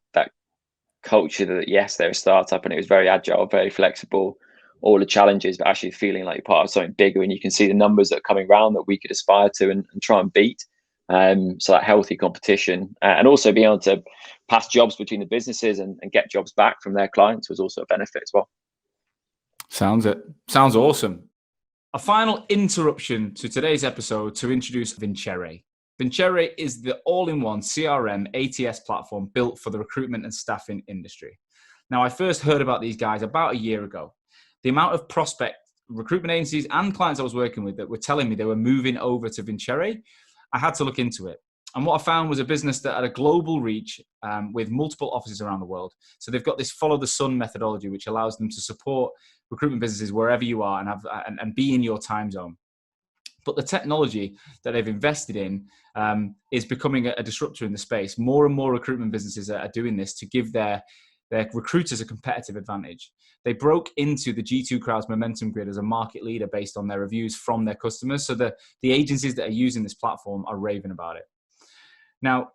culture that yes, they're a startup and it was very agile, very flexible, all the challenges, but actually feeling like you're part of something bigger, and you can see the numbers that are coming around that we could aspire to and try and beat. So that healthy competition, and also being able to pass jobs between the businesses and get jobs back from their clients was also a benefit as well. Sounds awesome. A final interruption to today's episode to introduce Vincere. Vincere is the all-in-one CRM ATS platform built for the recruitment and staffing industry. Now, I first heard about these guys about a year ago. The amount of prospect recruitment agencies and clients I was working with that were telling me they were moving over to Vincere, I had to look into it. And what I found was a business that had a global reach with multiple offices around the world. So they've got this follow the sun methodology, which allows them to support recruitment businesses wherever you are and be in your time zone. But the technology that they've invested in is becoming a disruptor in the space. More and more recruitment businesses are doing this to give their recruiters a competitive advantage. They broke into the G2 Crowd's momentum grid as a market leader based on their reviews from their customers. So the agencies that are using this platform are raving about it. Now,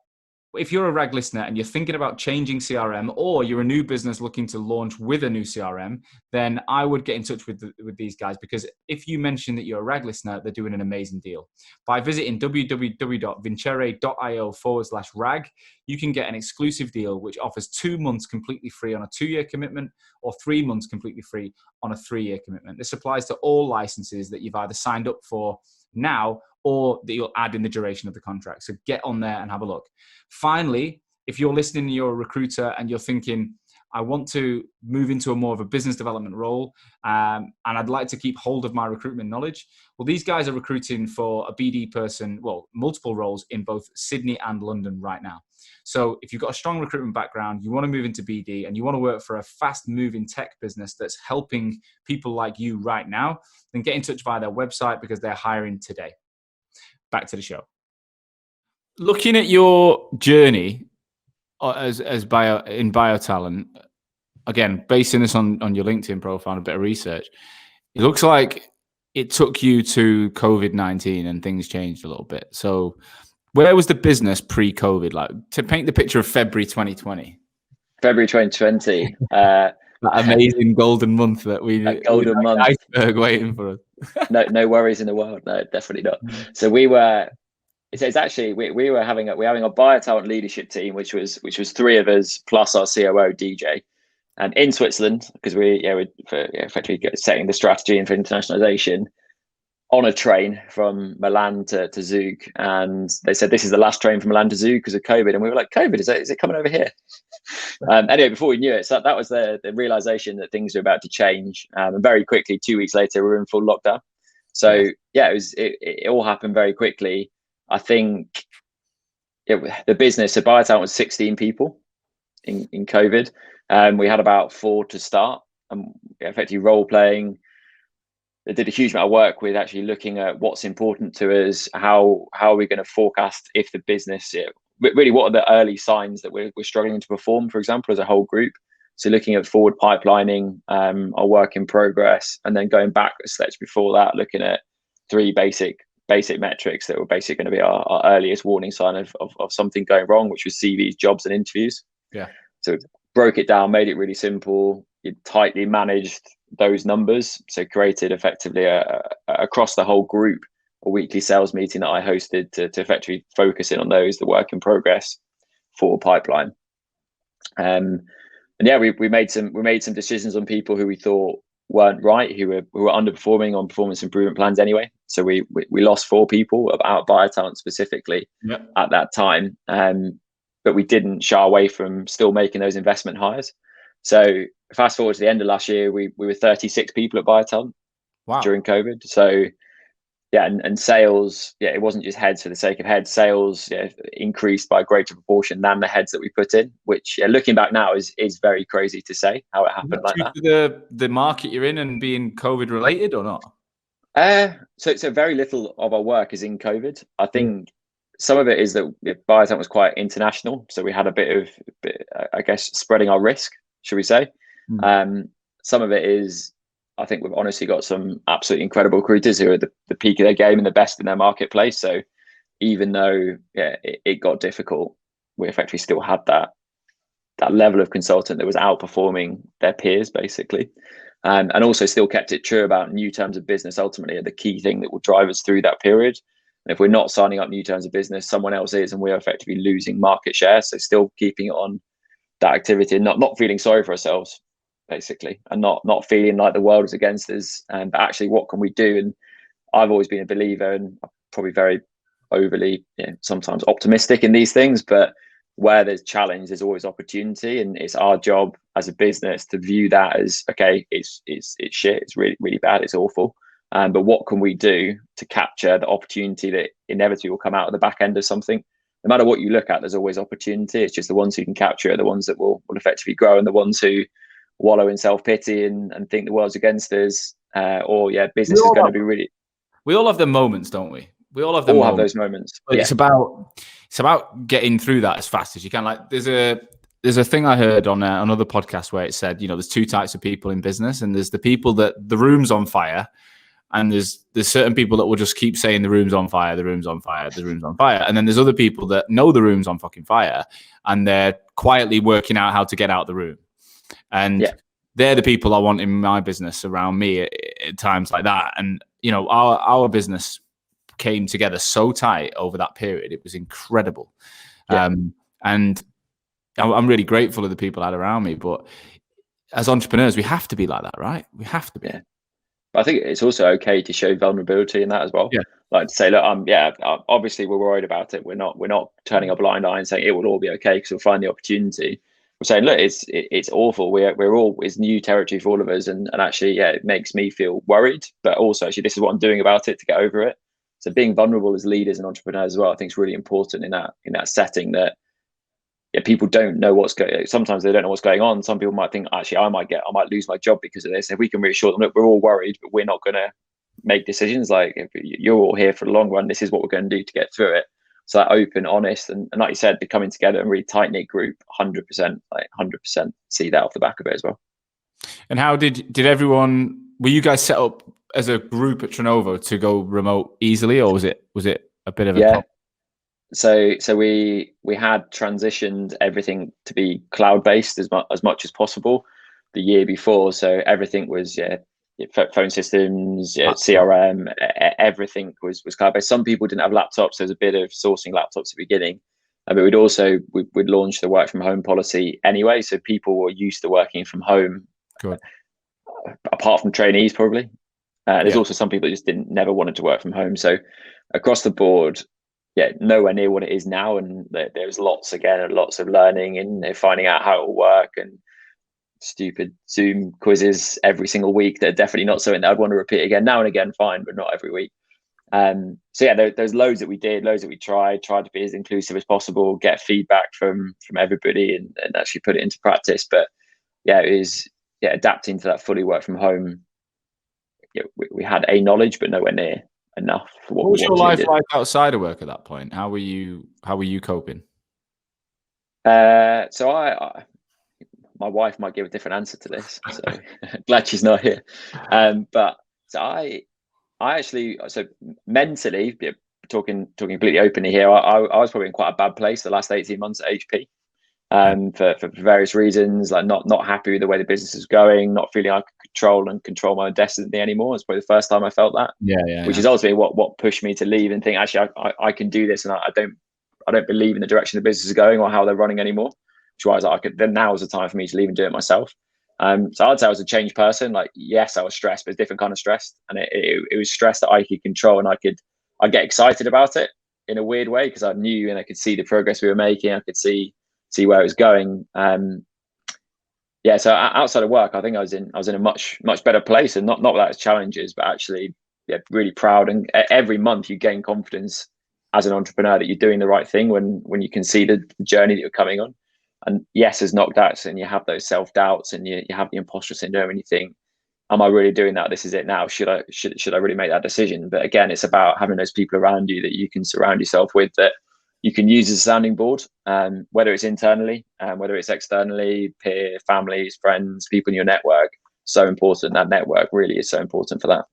if you're a RAG listener and you're thinking about changing CRM, or you're a new business looking to launch with a new CRM, then I would get in touch with these guys, because if you mention that you're a RAG listener, they're doing an amazing deal. By visiting www.vincere.io/RAG, you can get an exclusive deal which offers 2 months completely free on a 2-year commitment, or 3 months completely free on a 3-year commitment. This applies to all licenses that you've either signed up for now or that you'll add in the duration of the contract. So get on there and have a look. Finally, if you're listening and you're a recruiter and you're thinking, I want to move into a more of a business development role, and I'd like to keep hold of my recruitment knowledge. Well, these guys are recruiting for a BD person, well, multiple roles in both Sydney and London right now. So if you've got a strong recruitment background, you want to move into BD and you want to work for a fast moving tech business that's helping people like you right now, then get in touch via their website because they're hiring today. Back to the show. Looking at your journey in BioTalent, again, basing this on your LinkedIn profile and a bit of research, it looks like it took you to COVID-19 and things changed a little bit. So where was the business pre-COVID? Like, to paint the picture of February 2020. February 2020. That amazing golden month that we golden month. Iceberg waiting for us. No worries in the world. No, definitely not. So we were. It's actually we were having a BioTalent leadership team, which was 3 of us plus our COO DJ, and in Switzerland, because we're effectively setting the strategy and for internationalization, on a train from Milan to Zug, and they said this is the last train from Milan to Zug because of COVID, and we were like, COVID, is it coming over here? Anyway, before we knew it, so that was the realization that things were about to change, and very quickly, 2 weeks later, we were in full lockdown. So it all happened very quickly. I think the business, so BioTalent was 16 people in COVID. We had about 4 to start, and effectively role playing. They did a huge amount of work with actually looking at what's important to us, how are we going to forecast if the business, really what are the early signs that we're struggling to perform, for example, as a whole group. So looking at forward pipelining, our work in progress, and then going back a step before that, looking at 3 basic metrics that were basically going to be our earliest warning sign of something going wrong, which was CVs, jobs, and interviews. Yeah. So broke it down, made it really simple. It tightly managed those numbers. So created effectively across the whole group a weekly sales meeting that I hosted to effectively focus in on those, the work in progress for pipeline. And we made some decisions on people who we thought weren't right, who were underperforming on performance improvement plans anyway. So we lost 4 people about BioTalent specifically at that time, but we didn't shy away from still making those investment hires. So fast forward to the end of last year, we were 36 people at BioTalent during COVID. So and sales, it wasn't just heads for the sake of heads. Sales increased by a greater proportion than the heads that we put in, which looking back now is very crazy to say how it happened like that. The market you're in and being COVID related or not? So very little of our work is in COVID. I think some of it is that BioTalent was quite international, so we had a bit, I guess, spreading our risk, should we say. Some of it is, I think we've honestly got some absolutely incredible recruiters who are the peak of their game and the best in their marketplace. So even though it got difficult, we effectively still had that level of consultant that was outperforming their peers, basically. And also still kept it true about new terms of business ultimately are the key thing that will drive us through that period. And if we're not signing up new terms of business, someone else is, and we're effectively losing market share. So still keeping it on that activity and not feeling sorry for ourselves, basically, and not feeling like the world is against us, but actually what can we do? And I've always been a believer, and I'm probably very overly sometimes optimistic in these things, but where there's challenge there's always opportunity, and it's our job as a business to view that as, okay, it's shit, it's really, really bad, it's awful, but what can we do to capture the opportunity that inevitably will come out of the back end of something? No matter what you look at, there's always opportunity. It's just the ones who can capture it, the ones that will effectively grow, and the ones who wallow in self-pity and think the world's against us, business is going to be really. We all have the moments, don't we? We all have those moments. But it's about getting through that as fast as you can. Like there's a thing I heard on another podcast where it said, there's 2 types of people in business, and there's the people that the room's on fire, and there's certain people that will just keep saying the room's on fire, the room's on fire, the room's on fire, and then there's other people that know the room's on fucking fire, and they're quietly working out how to get out the room. And they're the people I want in my business around me at times like that. And our business came together so tight over that period. It was incredible. And I'm really grateful of the people I had around me. But as entrepreneurs, we have to be like that, right? We have to be. But I think it's also okay to show vulnerability in that as well. Like to say, look, obviously we're worried about it. We're not turning a blind eye and saying it will all be okay because we'll find the opportunity. saying, look, it's awful. It's new territory for all of us, and actually, yeah, it makes me feel worried, but also actually, this is what I'm doing about it to get over it. So being vulnerable as leaders and entrepreneurs as well, I think is really important in that setting. That yeah, people don't know what's going. Sometimes they don't know what's going on. Some people might think, actually, I might lose my job because of this. If we can reassure them, look, we're all worried, but we're not going to make decisions. Like, if you're all here for the long run, this is what we're going to do to get through it. So that open, honest, and like you said, the coming together and really tight knit group, 100%, like 100% see that off the back of it as well. And how did everyone? Were you guys set up as a group at Trenovo to go remote easily, or was it a bit of a problem? So we had transitioned everything to be cloud based as much as possible the year before. So everything was phone systems, CRM, everything was cloud based. Some people didn't have laptops. So there's a bit of sourcing laptops at the beginning, but we'd launched the work from home policy anyway. So people were used to working from home. Good. Apart from trainees, probably. There's also some people that just never wanted to work from home. So across the board, nowhere near what it is now. And there's lots of learning and finding out how it will work, and stupid Zoom quizzes every single week that are definitely not something that I'd want to repeat again. Now and again, fine, but not every week. There's loads that we did, loads that we tried to be as inclusive as possible, get feedback from everybody, and actually put it into practice. But it was adapting to that fully work from home. We had a knowledge, but nowhere near enough for what was your life like outside of work at that point? How were you coping? So my wife might give a different answer to this, so glad she's not here. But so I actually, so mentally, talking completely openly here, I was probably in quite a bad place the last 18 months at HP. For various reasons, like not happy with the way the business is going, not feeling I could control my own destiny anymore. It's probably the first time I felt that. Which is ultimately what pushed me to leave and think, actually, I can do this, and I don't believe in the direction the business is going or how they're running anymore. Which was then now is the time for me to leave and do it myself. So I'd say I was a changed person. Like, yes, I was stressed, but it's a different kind of stressed, and it was stress that I could control, and I'd get excited about it in a weird way because I knew and I could see the progress we were making. I could see where it was going. So outside of work, I think I was in a much better place, and not without its challenges, but actually really proud. And every month you gain confidence as an entrepreneur that you're doing the right thing when you can see the journey that you're coming on. And yes, there's knockdowns, and you have those self-doubts, and you have the imposter syndrome, and you think, am I really doing that? This is it now. Should I really make that decision? But again, it's about having those people around you that you can surround yourself with, that you can use as a sounding board, whether it's internally, whether it's externally, peer, families, friends, people in your network. So important. That network really is so important for that.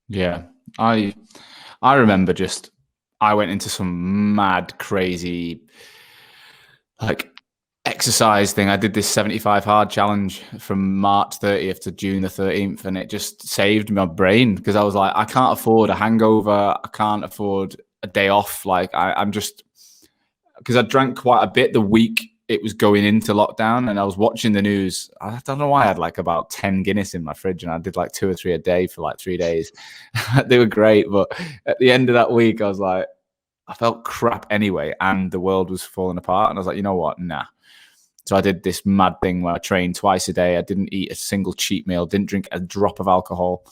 Yeah, I remember I went into some mad, crazy, like, exercise thing. I did this 75 hard challenge from March 30th to June the 13th, and it just saved my brain because I was like, I can't afford a hangover. I can't afford a day off. Like, I'm just, because I drank quite a bit the week it was going into lockdown, and I was watching the news. I don't know why I had like about 10 Guinness in my fridge, and I did like 2 or 3 a day for like 3 days. They were great, but at the end of that week, I was like, I felt crap anyway, and the world was falling apart, and I was like, you know what? Nah. So I did this mad thing where I trained twice a day. I didn't eat a single cheat meal, didn't drink a drop of alcohol,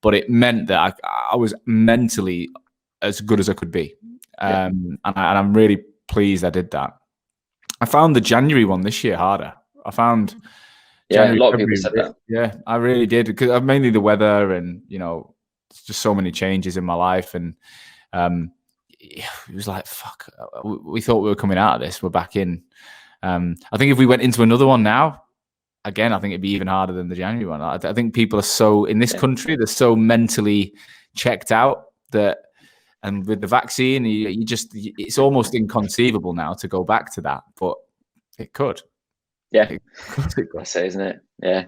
but it meant that I was mentally as good as I could be. And I'm really pleased I did that. I found the January one this year harder. I found January, a lot of people said that. Yeah, I really did, because mainly the weather, and it's just so many changes in my life, and it was like, fuck. We thought we were coming out of this. We're back in. I think if we went into another one now, again, I think it'd be even harder than the January one. I think people are so, in this country, they're so mentally checked out that, and with the vaccine, it's almost inconceivable now to go back to that, but it could. Yeah, that's it, isn't it? Yeah.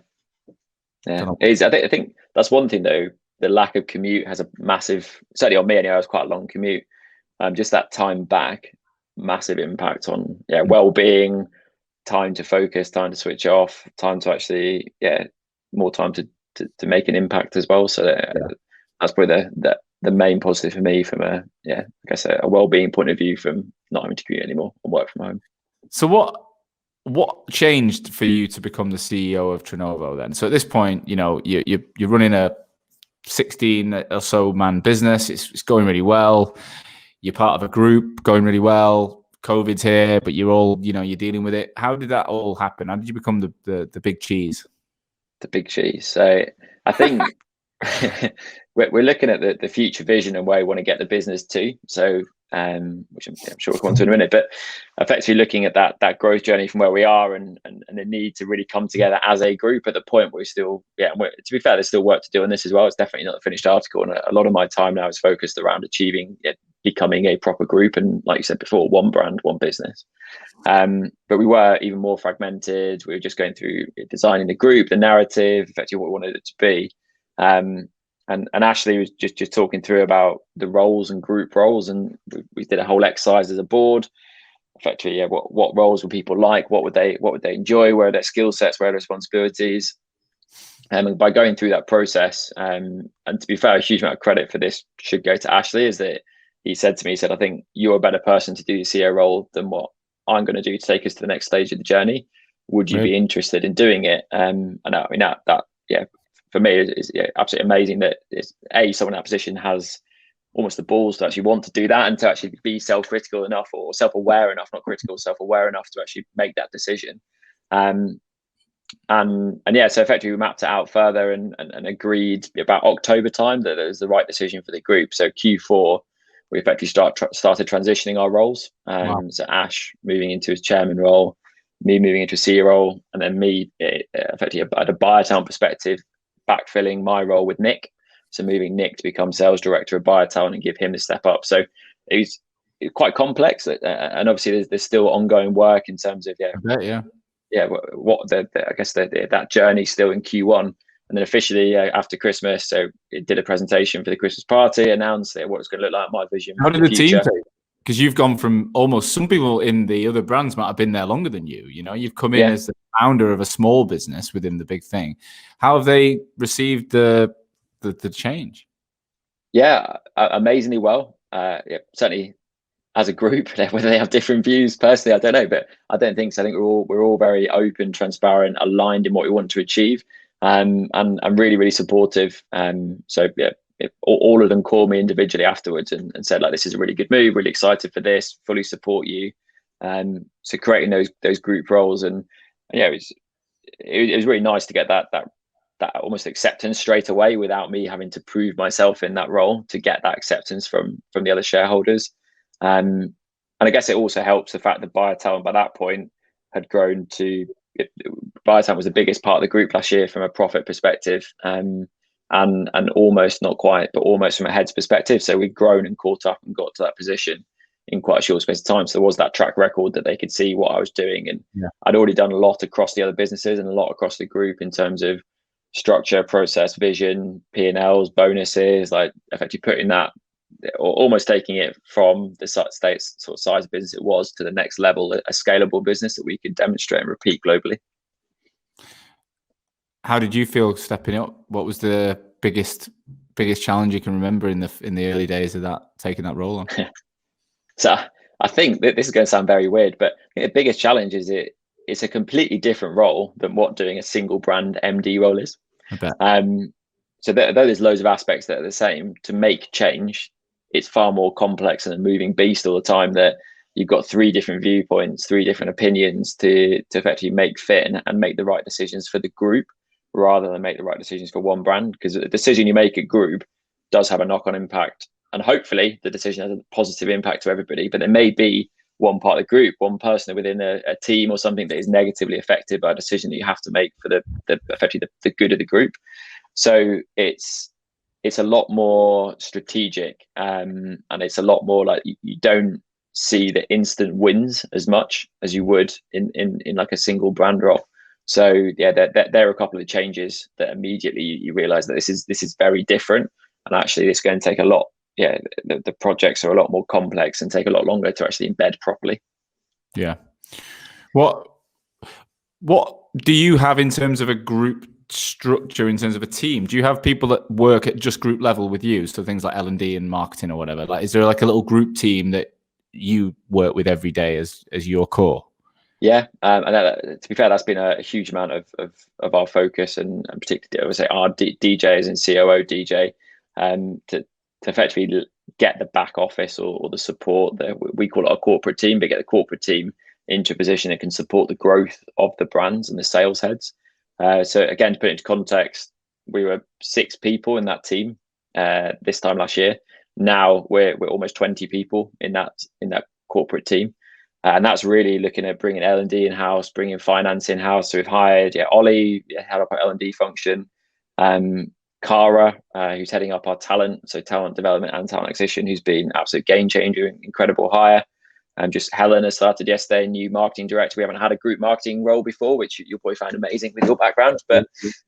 I think that's one thing though. The lack of commute has a massive, certainly on me anyway, it was quite a long commute. Just that time back, massive impact on well-being, time to focus, time to switch off, time to actually more time to make an impact as well. So that's probably the main positive for me from a a well-being point of view, from not having to commute anymore and work from home. So what what changed for you to become the CEO of Trenovo then? So at this point, you're running a 16 or so man business. It's going really well. You're part of a group going really well. COVID's here, but you're all, you're dealing with it. How did that all happen? How did you become the big cheese? The big cheese. So I think we're looking at the future vision and where we want to get the business to. So, which I'm sure we'll come on to in a minute, but effectively looking at that growth journey from where we are and the need to really come together as a group at the point where to be fair, there's still work to do on this as well. It's definitely not a finished article. And a lot of my time now is focused around becoming a proper group. And like you said before, one brand, one business. But we were even more fragmented. We were just going through designing the group, the narrative, effectively what we wanted it to be. And Ashley was just talking through about the roles and group roles, and we did a whole exercise as a board. Effectively, what roles would people like? What would they enjoy? Where are their skill sets? Where are their responsibilities? And by going through that process, and to be fair, a huge amount of credit for this should go to Ashley, is that he said to me, I think you're a better person to do the CEO role than what I'm going to do to take us to the next stage of the journey. Would you be interested in doing it? And I mean that for me is absolutely amazing that someone in that position has almost the balls to actually want to do that and to actually be self-critical enough or self-aware enough, not critical, self-aware enough to actually make that decision. So effectively we mapped it out further and agreed about October time that it was the right decision for the group. So Q4 we effectively started transitioning our roles. So Ash moving into his chairman role, me moving into a CEO role, and then me effectively at a BioTalent perspective backfilling my role with Nick. So moving Nick to become sales director of BioTalent and give him the step up. So it's quite complex, and obviously there's still ongoing work in terms of that journey still in Q1, and then officially after Christmas. So it did a presentation for the Christmas party, announced what it's going to look like, my vision. How did the team take? Because you've gone from almost, some people in the other brands might have been there longer than you. You've come in as the founder of a small business within the big thing. How have they received the change? Yeah, amazingly well. Certainly as a group, whether they have different views personally, I don't know, but I don't think so. I think we're all very open, transparent, aligned in what we want to achieve, and really, really supportive. All of them called me individually afterwards and said, like, this is a really good move, really excited for this, fully support you. So creating those group roles, and it was really nice to get that almost acceptance straight away without me having to prove myself in that role, to get that acceptance from the other shareholders. And I guess it also helps the fact that BioTalent by that point had grown to, BioTalent was the biggest part of the group last year from a profit perspective. And almost, not quite, but almost from a head's perspective. So we'd grown and caught up and got to that position in quite a short space of time. So there was that track record that they could see what I was doing. And I'd already done a lot across the other businesses and a lot across the group in terms of structure, process, vision, P&Ls, bonuses, like effectively putting that, or almost taking it from the sort of size of business it was to the next level, a scalable business that we could demonstrate and repeat globally. How did you feel stepping up? What was the biggest challenge you can remember in the early days of taking that role on? So I think that this is going to sound very weird, but I think the biggest challenge is it's a completely different role than what doing a single brand MD role is. I bet. So though there's loads of aspects that are the same, to make change, it's far more complex and a moving beast all the time, that you've got 3 different viewpoints, 3 different opinions to effectively make fit and make the right decisions for the group, rather than make the right decisions for one brand. Because the decision you make at group does have a knock-on impact, and hopefully the decision has a positive impact to everybody, but there may be one part of the group, one person within a team or something that is negatively affected by a decision that you have to make for effectively the good of the group. So it's a lot more strategic, and it's a lot more like you don't see the instant wins as much as you would in like a single brand role. So there are a couple of changes that immediately you realize that this is very different, and actually it's going to take a lot. The projects are a lot more complex and take a lot longer to actually embed properly. Yeah. What do you have in terms of a group structure, in terms of a team? Do you have people that work at just group level with you? So things like L&D and marketing or whatever. Like, is there like a little group team that you work with every day as your core? Yeah, and to be fair, that's been a huge amount of our focus, and particularly I would say our DJs and COO DJ, to effectively get the back office or the support that we call it our corporate team, but get the corporate team into a position that can support the growth of the brands and the sales heads. So again, to put it into context, we were 6 people in that team this time last year. Now we're almost 20 people in that corporate team. And that's really looking at bringing L&D in-house, bringing finance in-house. So we've hired Ollie, head up our L&D function, Cara, who's heading up our talent, so talent development and talent acquisition, who's been an absolute game changer, incredible hire. Just Helen has started yesterday, new marketing director. We haven't had a group marketing role before, which you'll probably find amazing with your background. But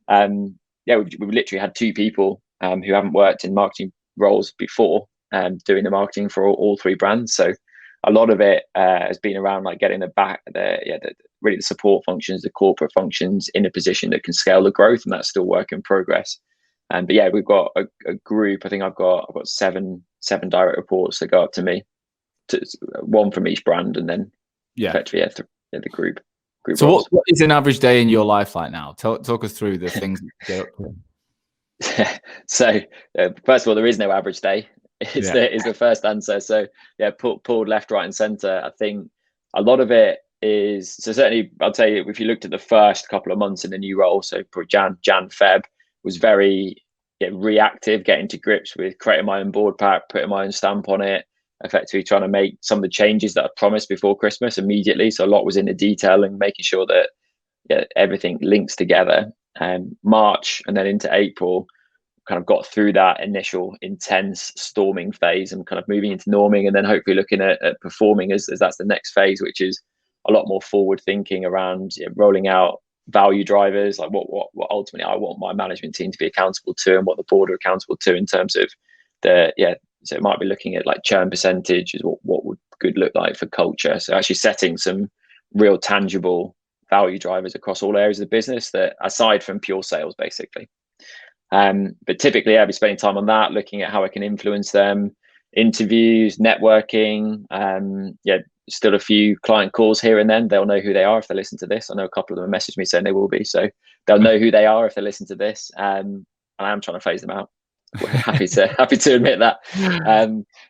we've literally had 2 people who haven't worked in marketing roles before, doing the marketing for all 3 brands. So a lot of it has been around like getting really the support functions, the corporate functions in a position that can scale the growth, and that's still work in progress. But yeah, we've got a group. I think I've got 7 direct reports that go up to me, 1 from each brand, and then effectively the group. So what is an average day in your life like now? Talk us through the things that you get up to. So first of all, there is no average day. Is the first answer. So pulled left, right, and center. I think a lot of it is, so certainly I'd say if you looked at the first couple of months in the new role, so for Jan, Feb, was very reactive, getting to grips with creating my own board pack, putting my own stamp on it, effectively trying to make some of the changes that I promised before Christmas immediately. So a lot was in the detail and making sure that everything links together. March and then into April, kind of got through that initial intense storming phase and kind of moving into norming, and then hopefully looking at performing as that's the next phase, which is a lot more forward thinking around rolling out value drivers, like what ultimately I want my management team to be accountable to, and what the board are accountable to in terms of so it might be looking at like churn percentage, is what would good look like for culture. So actually setting some real tangible value drivers across all areas of the business, that aside from pure sales basically. But typically I'll be spending time on that, looking at how I can influence them, interviews, networking, still a few client calls here and then. They'll know who they are if they listen to this. I know a couple of them have messaged me saying they will be, so they'll know who they are if they listen to this. And I am trying to phase them out. We're happy to admit that.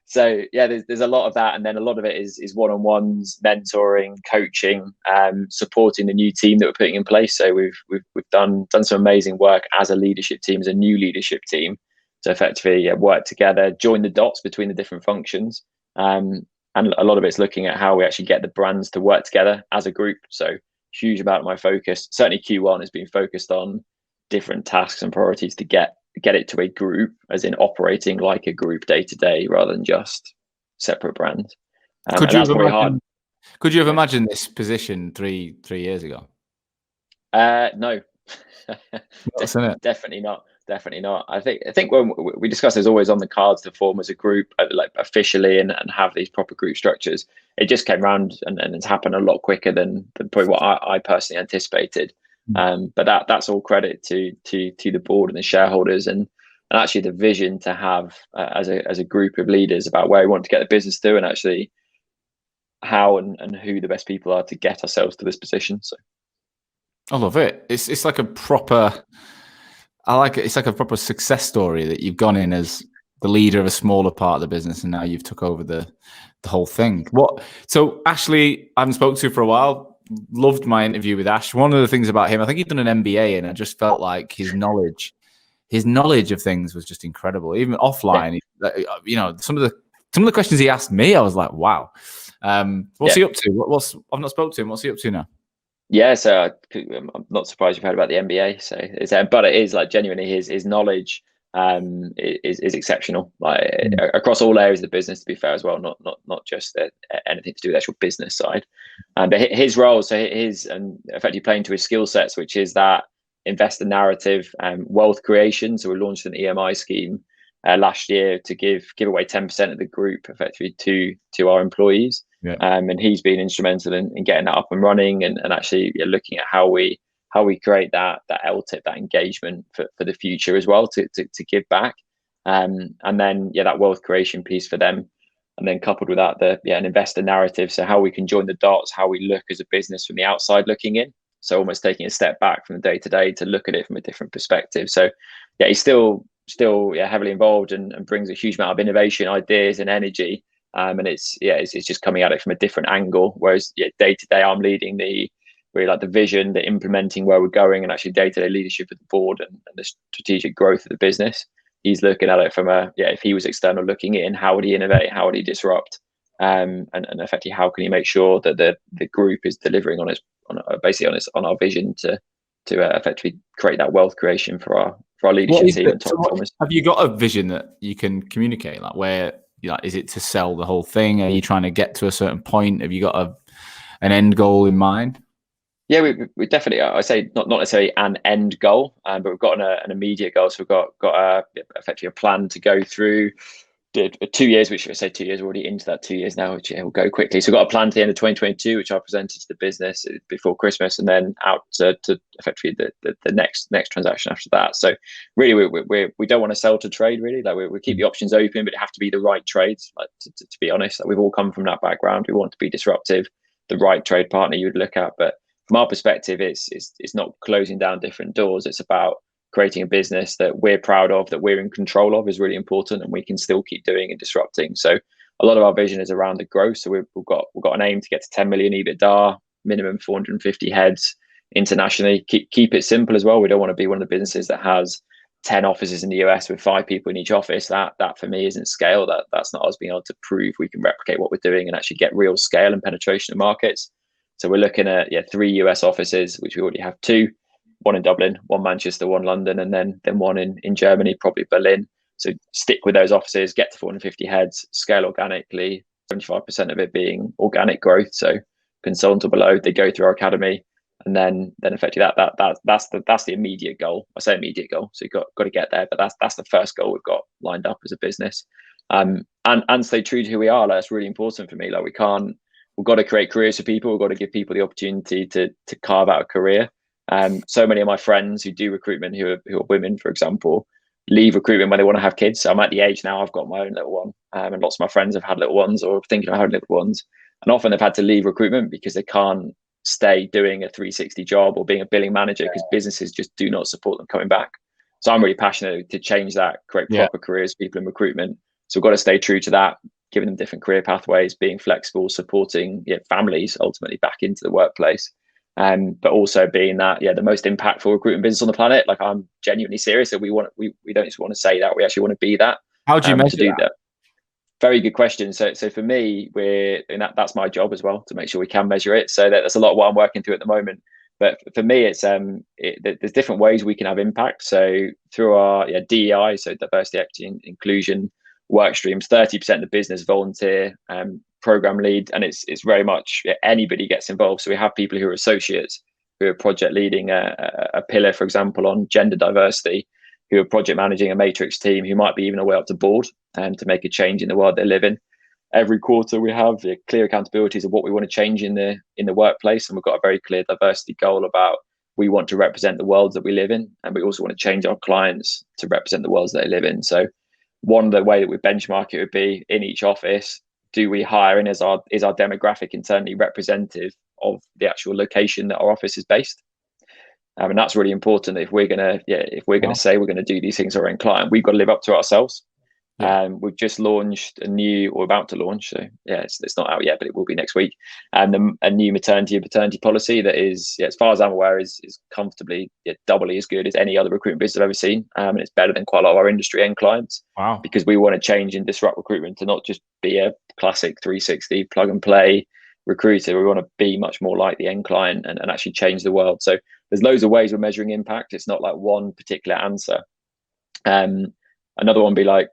So there's a lot of that, and then a lot of it is one-on-ones, mentoring, coaching, supporting the new team that we're putting in place. So we've done some amazing work as a leadership team, as a new leadership team, to effectively work together, join the dots between the different functions, and a lot of it's looking at how we actually get the brands to work together as a group. So huge amount of my focus, certainly Q1, has been focused on different tasks and priorities to get it to a group, as in operating like a group day to day rather than just separate brands. Could you have imagined this position three years ago? No. Definitely not. I think when we discussed, there's always on the cards to form as a group, like officially, and have these proper group structures. It just came around and it's happened a lot quicker than probably what I personally anticipated. But that's all credit to the board and the shareholders, and actually the vision to have as a group of leaders about where we want to get the business to, and actually how and who the best people are to get ourselves to this position. So I love it. It's like a proper, I like it. It's like a proper success story that you've gone in as the leader of a smaller part of the business, and now you've took over the whole thing. So Ashley, I haven't spoken to for a while. Loved my interview with Ash. One of the things about him, I think he'd done an MBA, and I just felt like his knowledge of things was just incredible. Even offline, some of the questions he asked me, I was like, wow. What's he up to? I've not spoken to him. What's he up to now? Yeah, so I'm not surprised you've heard about the MBA. So but it is like genuinely his knowledge is exceptional, like across all areas of the business, to be fair as well, not just anything to do with the actual business side. But his role, so and effectively playing to his skill sets, which is that investor narrative, wealth creation. So we launched an EMI scheme last year to give away 10% of the group effectively to our employees. Yeah. And he's been instrumental in getting that up and running, and actually looking at how we create that LTIP, that engagement for the future as well, to give back. And then that wealth creation piece for them. And then coupled with that, an investor narrative. So how we can join the dots, how we look as a business from the outside looking in. So almost taking a step back from the day to day to look at it from a different perspective. So yeah, he's still heavily involved and brings a huge amount of innovation, ideas, and energy. And it's just coming at it from a different angle. Whereas day to day, I'm leading the vision, the implementing where we're going, and actually day to day leadership of the board and the strategic growth of the business. He's looking at it from if he was external looking in, how would he innovate? How would he disrupt? And effectively, how can he make sure that the group is delivering on our vision to effectively create that wealth creation for our leadership team and top performers. Have you got a vision that you can communicate? Like, where, is it to sell the whole thing? Are you trying to get to a certain point? Have you got an end goal in mind? Yeah, we definitely. I say not necessarily an end goal, but we've got an immediate goal. So we've got effectively a plan to go through. Did 2 years, which I say 2 years, already into that 2 years now, which will go quickly. So we've got a plan to the end of 2022, which I presented to the business before Christmas, and then out to effectively the next transaction after that. So really, we don't want to sell to trade. Really, like we keep the options open, but it have to be the right trades. Like to be honest, like we've all come from that background. We want to be disruptive, the right trade partner you would look at. But from our perspective, it's not closing down different doors. It's about creating a business that we're proud of, that we're in control of, is really important, and we can still keep doing and disrupting. So a lot of our vision is around the growth. So we've got an aim to get to 10 million EBITDA, minimum 450 heads internationally. Keep it simple as well. We don't want to be one of the businesses that has 10 offices in the US with 5 people in each office. That for me isn't scale. That's not us being able to prove we can replicate what we're doing and actually get real scale and penetration of markets. So we're looking at 3 US offices, which we already have 2. One in Dublin, one Manchester, one London, and then one in Germany, probably Berlin. So stick with those offices, get to 450 heads, scale organically, 75% of it being organic growth. So consultant or below, they go through our academy, and then effectively that's the immediate goal. I say immediate goal, so you've got to get there, but that's the first goal we've got lined up as a business. And stay true to who we are. Like, that's really important for me. Like we've got to create careers for people. We've got to give people the opportunity to carve out a career. So many of my friends who do recruitment, who are women, for example, leave recruitment when they want to have kids. So I'm at the age now, I've got my own little one, and lots of my friends have had little ones or thinking of having little ones. And often they've had to leave recruitment because they can't stay doing a 360 job or being a billing manager because businesses just do not support them coming back. So I'm really passionate to change that, create proper careers for people in recruitment. So we've got to stay true to that, giving them different career pathways, being flexible, supporting families ultimately back into the workplace. But also being that the most impactful recruitment business on the planet. Like, I'm genuinely serious that we don't just want to say that, we actually want to be that. How do you measure that? Very good question. So for me, that's my job as well, to make sure we can measure it. So that's a lot of what I'm working through at the moment. But for me, it's there's different ways we can have impact. So through our DEI, so diversity, equity, and inclusion work streams, 30% of the business volunteer, program lead, and it's very much anybody gets involved. So we have people who are associates, who are project leading a pillar, for example, on gender diversity, who are project managing a matrix team, who might be even a way up to board and to make a change in the world they live in. Every quarter we have clear accountabilities of what we want to change in the workplace, and we've got a very clear diversity goal about we want to represent the worlds that we live in, and we also want to change our clients to represent the worlds they live in. So one of the way that we benchmark it would be in each office, do we hire in, is our demographic internally representative of the actual location that our office is based? And that's really important. If we're gonna say we're gonna do these things for our end client, we've got to live up to ourselves. We've just launched or about to launch. So it's not out yet, but it will be next week. And a new maternity and paternity policy that is, as far as I'm aware, is comfortably doubly as good as any other recruitment business I've ever seen. And it's better than quite a lot of our industry end clients. Wow. Because we want to change and disrupt recruitment to not just be a classic 360 plug and play recruiter. We want to be much more like the end client and actually change the world. So there's loads of ways we're measuring impact. It's not like one particular answer. Another one would be like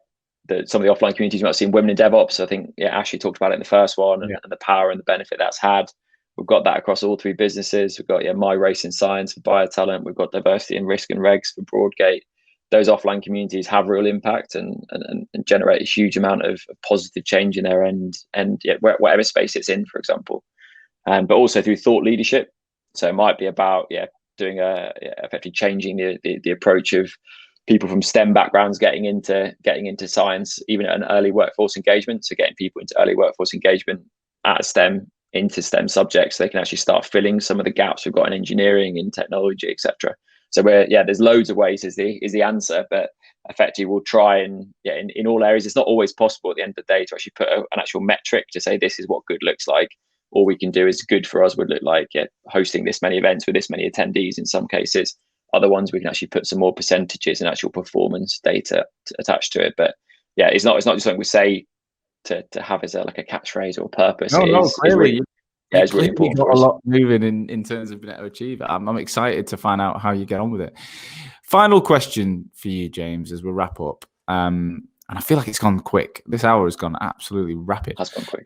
some of the offline communities you might have seen, women in DevOps. I think Ashley talked about it in the first one, and the power and the benefit that's had. We've got that across all 3 businesses. We've got My Race in Science for BioTalent. We've got diversity in risk and regs for Broadgate. Those offline communities have real impact and generate a huge amount of positive change in their end and whatever space it's in, for example. But also through thought leadership. So it might be about doing effectively changing the approach of people from STEM backgrounds getting into science, even at an early workforce engagement. So getting people into early workforce engagement at STEM, into STEM subjects, so they can actually start filling some of the gaps we've got in engineering, in technology, etc. So there's loads of ways is the answer, but effectively we'll try and in all areas. It's not always possible at the end of the day to actually put an actual metric to say this is what good looks like. All we can do is good for us would look like hosting this many events with this many attendees in some cases. Other ones we can actually put some more percentages and actual performance data attached to it. But yeah, it's not just something we say to have as a catchphrase or purpose. No, clearly. It's really important for us. A lot moving in terms of being able to achieve it. I'm excited to find out how you get on with it. Final question for you, James, as we'll wrap up. And I feel like it's gone quick. This hour has gone absolutely rapid. Has gone quick.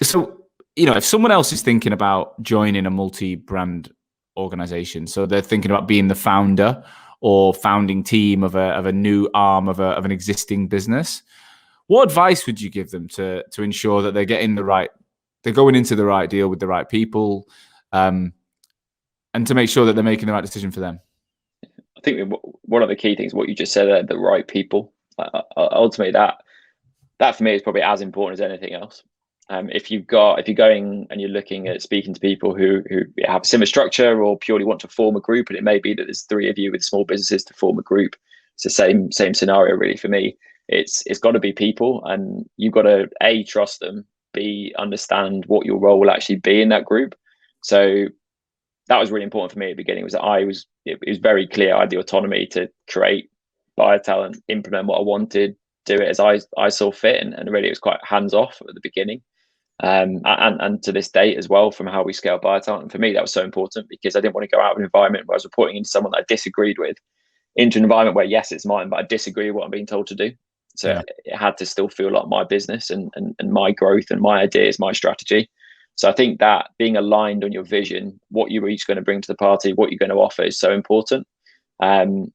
If someone else is thinking about joining a multi-brand organization, so they're thinking about being the founder or founding team of a new arm of an existing business, what advice would you give them to ensure that they're going into the right deal with the right people, and to make sure that they're making the right decision for them? I think one of the key things, what you just said there, the right people, ultimately that for me is probably as important as anything else. If you're going and you're looking at speaking to people who have a similar structure or purely want to form a group, and it may be that there's 3 of you with small businesses to form a group, it's the same scenario really for me. It's got to be people, and you've got to A, trust them, B, understand what your role will actually be in that group. So that was really important for me at the beginning. It was very clear I had the autonomy to create BioTalent, implement what I wanted, do it as I saw fit, and really it was quite hands off at the beginning. And to this date as well, from how we scale BioTalent. And for me, that was so important because I didn't want to go out of an environment where I was reporting into someone that I disagreed with, into an environment where, yes, it's mine, but I disagree with what I'm being told to do. So it had to still feel like my business and my growth and my ideas, my strategy. So I think that being aligned on your vision, what you're each going to bring to the party, what you're going to offer is so important. And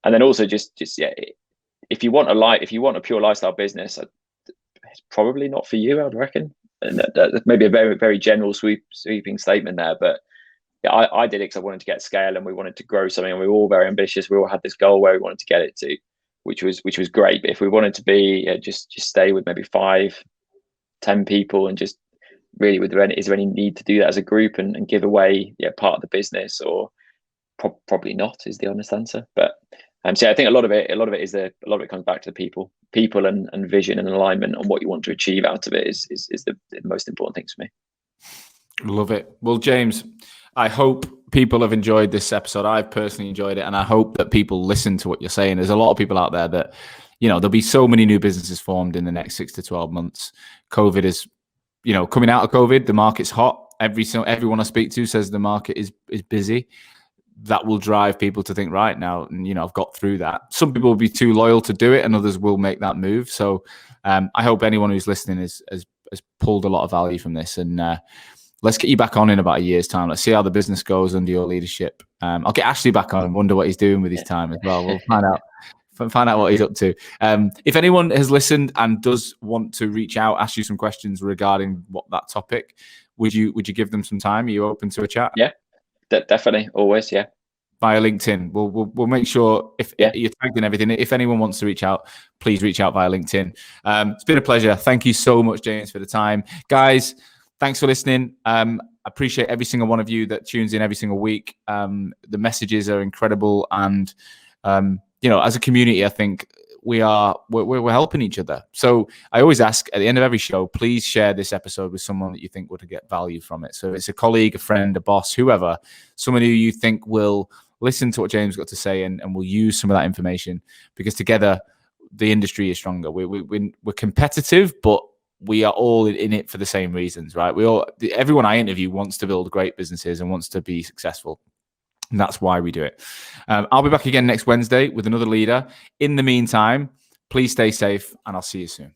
then also just if you want a pure lifestyle business, it's probably not for you, I'd reckon. And that maybe a very, very general sweeping statement there, but I did it because I wanted to get scale and we wanted to grow something, and we were all very ambitious. We all had this goal where we wanted to get it to, which was great. But if we wanted to be just stay with maybe 5-10 people and just really, is there any need to do that as a group and give away part of the business, or probably not, is the honest answer. But so I think a lot of it comes back to the people and vision and alignment on what you want to achieve out of it is the most important things for me. Love it. Well, James, I hope people have enjoyed this episode. I've personally enjoyed it, and I hope that people listen to what you're saying. There's a lot of people out there that, there'll be so many new businesses formed in the next 6 to 12 months. COVID is, coming out of COVID, the market's hot. Everyone I speak to says the market is busy. That will drive people to think, right now, and I've got through that. Some people will be too loyal to do it, and others will make that move. So I hope anyone who's listening has pulled a lot of value from this. And let's get you back on in about a year's time. Let's see how the business goes under your leadership. I'll get Ashley back on and wonder what he's doing with his time as well. We'll find out what he's up to. If anyone has listened and does want to reach out, ask you some questions regarding that topic, would you give them some time? Are you open to a chat? Yeah. Definitely, always, yeah. Via LinkedIn, we'll make sure if you're tagged in everything. If anyone wants to reach out, please reach out via LinkedIn. It's been a pleasure. Thank you so much, James, for the time, guys. Thanks for listening. I appreciate every single one of you that tunes in every single week. The messages are incredible, and as a community, I think we're helping each other. So I always ask at the end of every show, please share this episode with someone that you think would get value from it. So if it's a colleague, a friend, a boss, whoever, someone who you think will listen to what James got to say and will use some of that information, because together the industry is stronger. We're competitive, but we are all in it for the same reasons, right? Everyone I interview wants to build great businesses and wants to be successful. And that's why we do it. I'll be back again next Wednesday with another leader. In the meantime, please stay safe, and I'll see you soon.